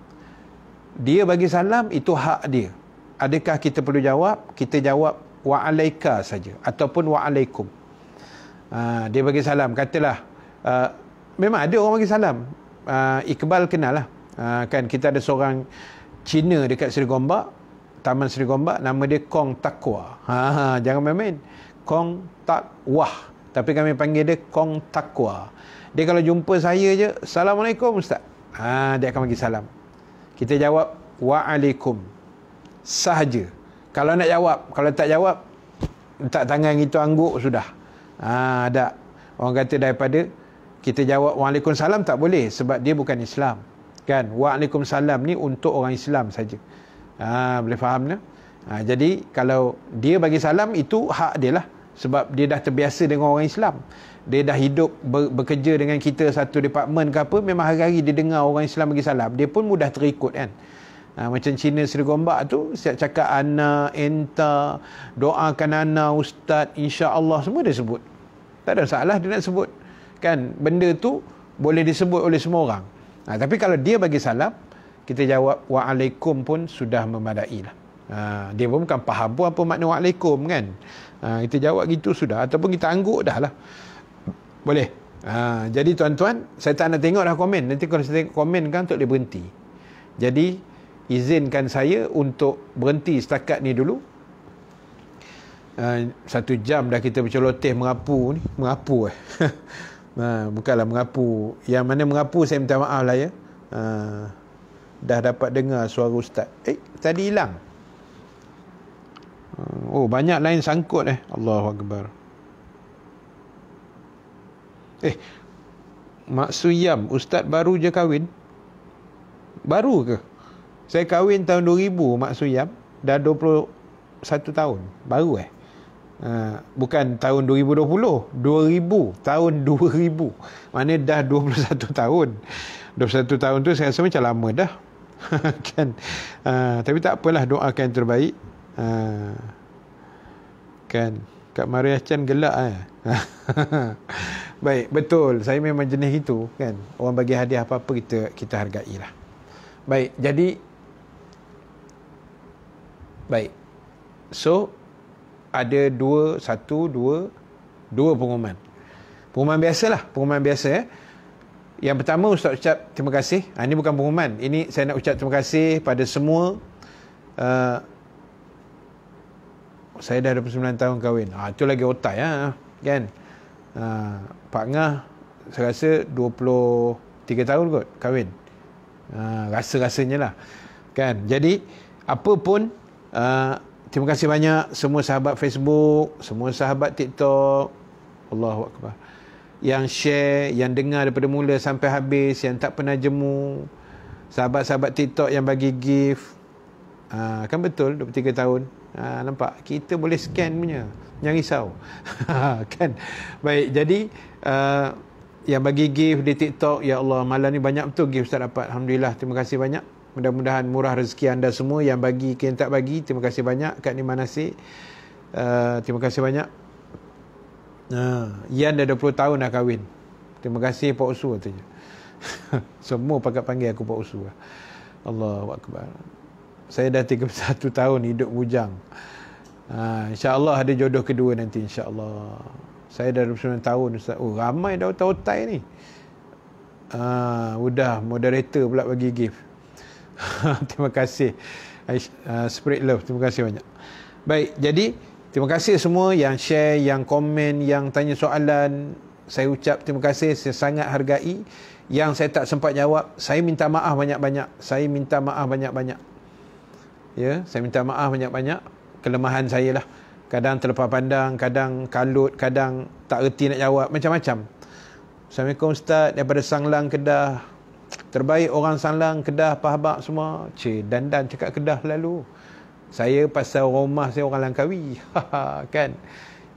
Dia bagi salam, itu hak dia. Adakah kita perlu jawab? Kita jawab wa'alaika saja ataupun wa'alaikum. Dia bagi salam, katalah memang ada orang bagi salam. Iqbal kenal lah. Kan kita ada seorang Cina dekat Seri Gombak, Taman Seri Gombak, nama dia Kong Takwa. Jangan main-main. Kong Takwah, tapi kami panggil dia Kong Takwa. Dia kalau jumpa saya je, Assalamualaikum Ustaz, dia akan bagi salam. Kita jawab wa'alaikum sahaja. Kalau nak jawab, kalau tak jawab, letak tangan itu angguk sudah. Ada orang kata daripada kita jawab Waalaikumsalam tak boleh sebab dia bukan Islam. Kan? Waalaikumsalam ni untuk orang Islam saja. Boleh faham tak? Jadi kalau dia bagi salam, itu hak dia lah. Sebab dia dah terbiasa dengan orang Islam. Dia dah hidup bekerja dengan kita satu department ke apa, memang hari-hari dia dengar orang Islam bagi salam, dia pun mudah terikut kan. Macam Cina Seri Gombak tu, siap cakap ana, enta, doakan ana, ustaz, insya-Allah, semua dia sebut. Tak ada salah dia nak sebut. Kan, benda tu boleh disebut oleh semua orang. Tapi kalau dia bagi salam, kita jawab waalaikum pun sudah memadai lah. Dia pun bukan faham pun apa makna waalaikum kan. Kita jawab gitu sudah, ataupun kita angguk dah lah. Boleh. Jadi tuan-tuan, saya tak nak tengok dah komen. Nanti kalau saya tengok komen kan, tak boleh berhenti. Jadi izinkan saya untuk berhenti setakat ni dulu. 1 jam dah kita berceloteh mengapu ni. Mengapu bukanlah mengapu. Yang mana mengapu saya minta maaf lah ya. Dah dapat dengar suara ustaz. Tadi hilang. Banyak lain sangkut Allahu Akbar. Mak Suyam, ustaz baru je kahwin. Baru ke? Saya kahwin tahun 2000, Mak Suyam. Dah 21 tahun. Baru bukan tahun 2020. 2000. Tahun 2000. Maknanya dah 21 tahun. 21 tahun tu saya rasa macam lama dah. Kan? Tapi tak apalah, doakan yang terbaik. Kan? Kak Maria Chan gelak Baik, betul. Saya memang jenis itu kan. Orang bagi hadiah apa-apa kita hargailah. Baik, jadi baik. So ada dua pengumuman. Pengumuman biasalah, pengumuman biasa Yang pertama, Ustaz ucap terima kasih. Ini bukan pengumuman. Ini saya nak ucap terima kasih pada semua. Saya dah 29 tahun kahwin. Itu lagi otai kan. Pak Ngah saya rasa 23 tahun kot kahwin. Rasa-rasanya lah. Kan. Jadi apa pun, terima kasih banyak semua sahabat Facebook, semua sahabat TikTok. Allahu Akbar. Yang share, yang dengar daripada mula sampai habis, yang tak pernah jemu, sahabat-sahabat TikTok yang bagi gift. Kan betul 23 tahun. Nampak? Kita boleh scan punya. Jangan risau. Kan? Baik, jadi yang bagi gift di TikTok, ya Allah, malam ni banyak betul gift Ustaz dapat. Alhamdulillah, terima kasih banyak. Mudah-mudahan murah rezeki anda semua. Yang bagi, yang tak bagi, terima kasih banyak. Kak Ni Manasik, terima kasih banyak. Yan dah 20 tahun dah kahwin. Terima kasih Pak Usu katanya. Semua panggil aku Pak Usu. Allahu Akbar. Saya dah 31 tahun hidup bujang. InsyaAllah ada jodoh kedua nanti, insyaAllah. Saya dah 29 tahun Ustaz. Ramai dah otai-otai ni. Udah moderator pula bagi gift. Terima kasih Spirit Love, terima kasih banyak. Baik, jadi terima kasih semua yang share, yang komen, yang tanya soalan. Saya ucap terima kasih, saya sangat hargai. Yang saya tak sempat jawab, saya minta maaf banyak-banyak. Saya minta maaf banyak-banyak. Ya, saya minta maaf banyak-banyak. Kelemahan saya lah. Kadang terlepas pandang, kadang kalut, kadang tak reti nak jawab, macam-macam. Assalamualaikum Ustaz, daripada Sanglang, Kedah. Terbaik orang Sanglang, Kedah, Pahabak semua. Dandan cakap Kedah lalu. Saya pasal rumah saya orang Langkawi. Kan?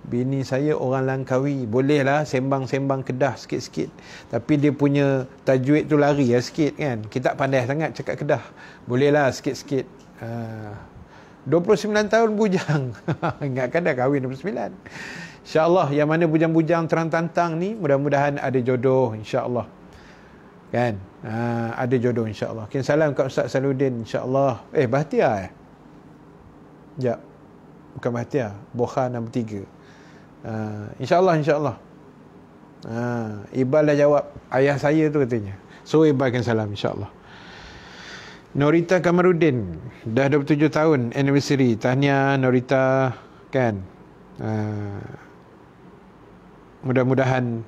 Bini saya orang Langkawi. Bolehlah sembang-sembang Kedah sikit-sikit. Tapi dia punya tajwid tu lari sikit kan. Kita tak pandai sangat cakap Kedah. Bolehlah sikit-sikit. 29 tahun bujang. Ingatkan dah kahwin 29. InsyaAllah yang mana bujang-bujang terang-tantang ni, mudah-mudahan ada jodoh insyaAllah. Kan? Ada jodoh insyaAllah. Kirim salam kat Ustaz Saluddin insyaAllah. Bahtiar sekejap. Bukan Bahtiar. Bokha nombor 3. InsyaAllah, insyaAllah. Iqbal dah jawab. Ayah saya tu katanya. So Iqbal kan salam insyaAllah. Norita Kamarudin. Dah 27 tahun anniversary. Tahniah Norita. Kan? Mudah-mudahan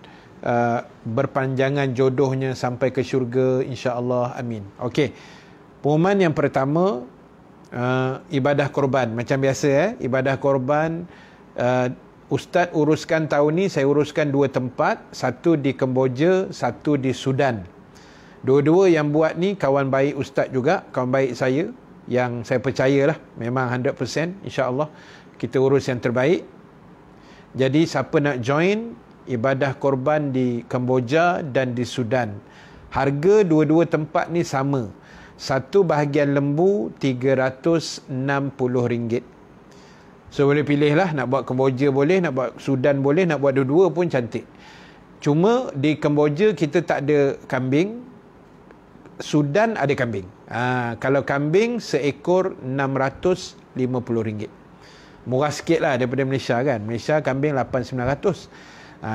berpanjangan jodohnya sampai ke syurga insyaAllah. Amin. Okey. Pengumuman yang pertama, ibadah korban macam biasa ibadah korban Ustaz uruskan tahun ni, saya uruskan 2 tempat, satu di Kemboja, satu di Sudan. Dua-dua yang buat ni kawan baik Ustaz juga, kawan baik saya, yang saya percayalah, memang 100%, insya-Allah kita urus yang terbaik. Jadi siapa nak join ibadah korban di Kemboja dan di Sudan, harga dua-dua tempat ni sama. Satu bahagian lembu RM360. So boleh pilih lah, nak buat Kemboja boleh, nak buat Sudan boleh, nak buat dua-dua pun cantik. Cuma di Kemboja kita tak ada kambing, Sudan ada kambing. Kalau kambing seekor RM650. Murah sikit lah daripada Malaysia kan. Malaysia kambing 8-900.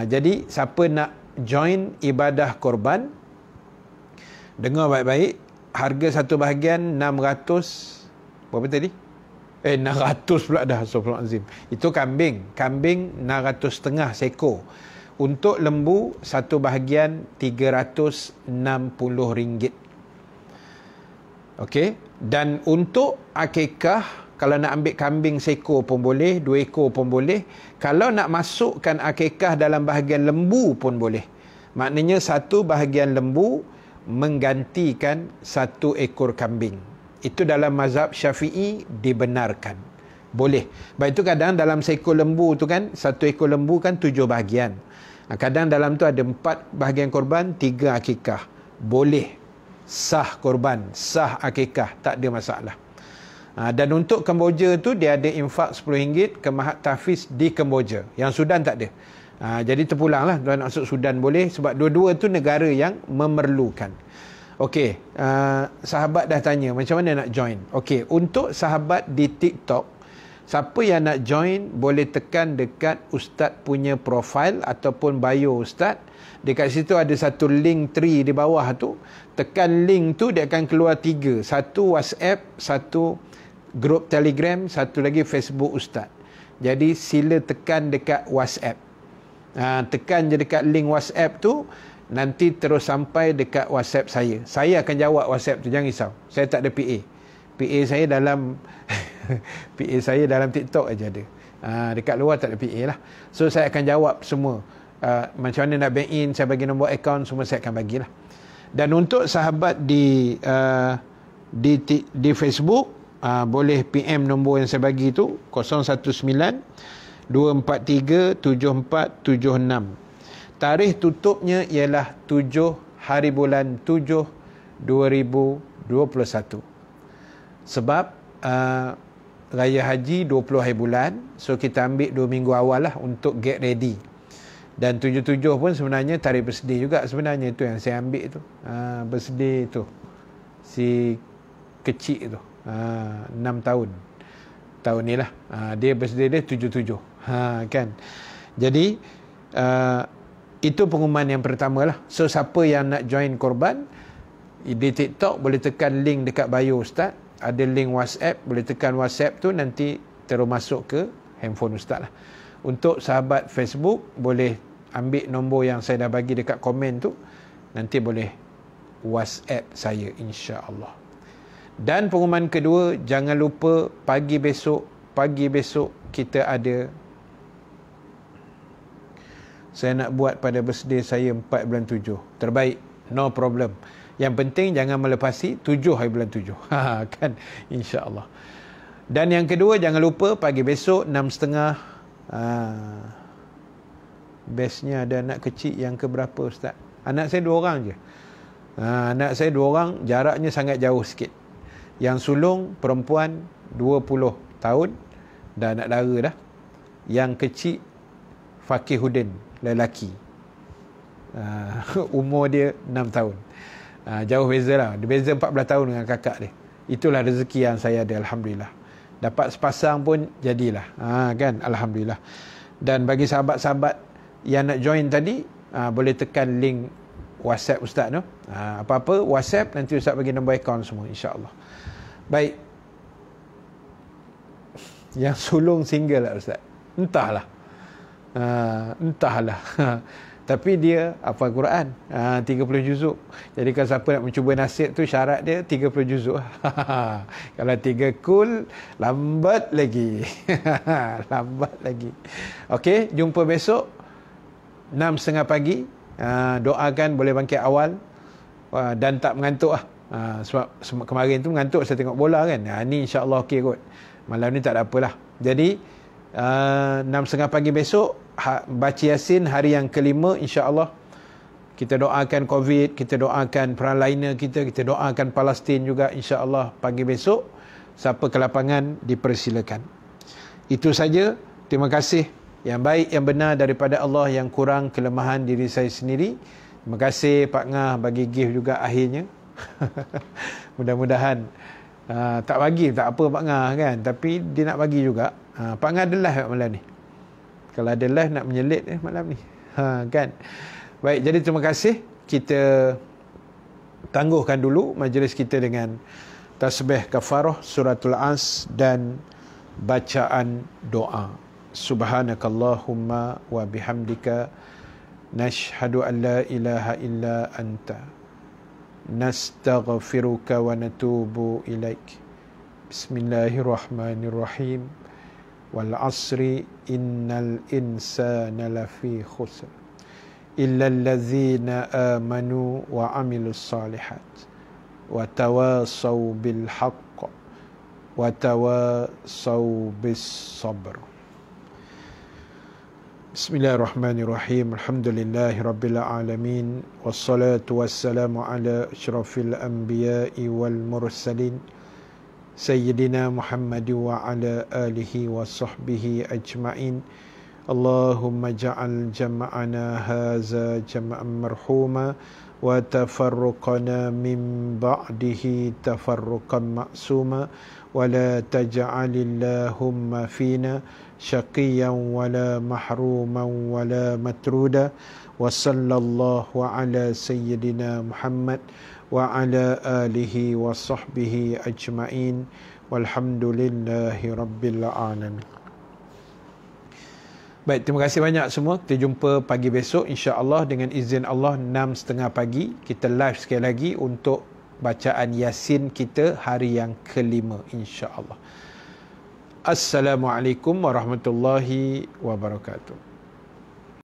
Jadi siapa nak join ibadah korban, dengar baik-baik, harga satu bahagian 600, berapa tadi? 600 pula dah, astagfirullahalazim. Itu kambing. Kambing 600 setengah seekor. Untuk lembu satu bahagian RM360. Okey. Dan untuk akikah, kalau nak ambil kambing seekor pun boleh, 2 ekor pun boleh. Kalau nak masukkan akikah dalam bahagian lembu pun boleh. Maknanya satu bahagian lembu menggantikan 1 ekor kambing. Itu dalam mazhab Syafi'i dibenarkan. Boleh. Baik, itu kadang dalam seekor lembu tu kan, 1 ekor lembu kan 7 bahagian. Kadang dalam tu ada 4 bahagian korban, 3 akikah. Boleh. Sah korban, sah akikah, tak ada masalah. Dan untuk Kemboja tu dia ada infak RM10 ke Mahat Tahfiz di Kemboja. Yang Sudan tak ada. Jadi terpulanglah, kalau nak masuk Sudan boleh, sebab dua-dua tu negara yang memerlukan. Okey, sahabat dah tanya macam mana nak join. Okey, untuk sahabat di TikTok, siapa yang nak join boleh tekan dekat Ustaz punya profile ataupun bio Ustaz. Dekat situ ada satu link tree di bawah tu. Tekan link tu dia akan keluar 3. Satu WhatsApp, satu grup Telegram, satu lagi Facebook Ustaz. Jadi sila tekan dekat WhatsApp. Tekan je dekat link WhatsApp tu, nanti terus sampai dekat WhatsApp saya. Saya akan jawab WhatsApp tu, jangan risau. Saya tak ada PA. PA saya dalam PA saya dalam TikTok aja ada. Dekat luar tak ada PA lah. So saya akan jawab semua. Macam mana nak bank in, saya bagi nombor akaun, semua saya akan bagilah. Dan untuk sahabat di Facebook, boleh PM nombor yang saya bagi tu 019 243 7476. Tarikh tutupnya ialah 7 hari bulan 7 2021. Sebab Raya Haji 20 hari bulan, so kita ambil 2 minggu awal lah untuk get ready. Dan 77 pun sebenarnya tarikh birthday juga sebenarnya, itu yang saya ambil tu. Birthday tu si kecil tu, 6 tahun. Tahun ni lah. Dia birthday dia 77. Kan. Jadi itu pengumuman yang pertama lah. So siapa yang nak join korban di TikTok boleh tekan link dekat bio Ustaz. Ada link WhatsApp, boleh tekan WhatsApp tu, nanti terus masuk ke handphone Ustaz lah. Untuk sahabat Facebook boleh ambil nombor yang saya dah bagi dekat komen tu, nanti boleh WhatsApp saya insya-Allah. Dan pengumuman kedua, jangan lupa pagi besok kita ada, saya nak buat pada birthday saya 4 bulan 7. Terbaik, no problem. Yang penting jangan melepasi 7 hari bulan 7. Kan, insya-Allah. Dan yang kedua, jangan lupa pagi besok 6.30. Bestnya ada anak kecil yang keberapa Ustaz? Anak saya 2 orang je. Anak saya 2 orang, jaraknya sangat jauh sikit. Yang sulung perempuan 20 tahun, dah anak dara dah. Yang kecil Fakihuddin, lelaki. Umur dia 6 tahun. Jauh beza lah. Dia beza 14 tahun dengan kakak dia. Itulah rezeki yang saya ada, alhamdulillah. Dapat sepasang pun jadilah. Kan, alhamdulillah. Dan bagi sahabat-sahabat yang nak join tadi, boleh tekan link WhatsApp Ustaz tu. Apa-apa WhatsApp, nanti Ustaz bagi nombor akaun semua, insya-Allah. Baik. Yang sulung single lah Ustaz. Entahlah. Tapi dia hafal Quran 30 juzuk. Jadi kalau siapa nak mencuba nasib tu, syarat dia 30 juzuk. Kalau 3 kul, lambat lagi. Lambat lagi. Okey, jumpa besok 6.30 pagi. Doakan boleh bangkit awal dan tak mengantuk lah. Sebab kemarin tu mengantuk saya tengok bola kan. Ni insya-Allah okey kot. Malam ni tak ada apalah. Jadi 6.30 pagi besok baca Yasin hari yang kelima, insya-Allah. Kita doakan COVID, kita doakan perang lainnya kita doakan Palestin juga, insya-Allah pagi besok. Siapa ke lapangan dipersilakan. Itu saja. Terima kasih. Yang baik yang benar daripada Allah, yang kurang kelemahan diri saya sendiri. Terima kasih Pak Ngah bagi gift juga akhirnya. Mudah-mudahan tak bagi tak apa Pak Ngah kan, tapi dia nak bagi juga. Pak Ngah ada live malam ni. Kalau ada live nak menyelit malam ni. Kan. Baik, jadi terima kasih. Kita tangguhkan dulu majlis kita dengan tasbih kafarah suratul As dan bacaan doa. Subhanakallahumma wa bihamdika nashhadu an la ilaha illa anta nastaghfiruka wa natubu ilaik. Bismillahirrahmanirrahim. Wal asri innal insana lafi khusr illa allazina amanu wa amilus salihat wa tawasaw bil haqq wa tawasaw bis sabr. Bismillahirrahmanirrahim. Alhamdulillahi rabbil alamin. Wassalatu wassalamu ala asyrafil anbiya'i wal mursalin Sayyidina Muhammad wa ala alihi wa sahbihi ajma'in. Allahumma ja'al jama'ana haza jama'an marhuma wa tafarruqana min ba'dihi tafarruqan ma'suma wa la taj'alillahumma fina syaqiyan wa la mahruman wa la matruda wa sallallahu ala sayyidina Muhammad wa ala alihi wa sahbihi ajma'in walhamdulillahi rabbil alamin. Baik, terima kasih banyak semua. Kita jumpa pagi besok insya-Allah dengan izin Allah 6.30 pagi. Kita live sekali lagi untuk bacaan Yasin kita hari yang kelima insya-Allah. Assalamualaikum warahmatullahi wabarakatuh.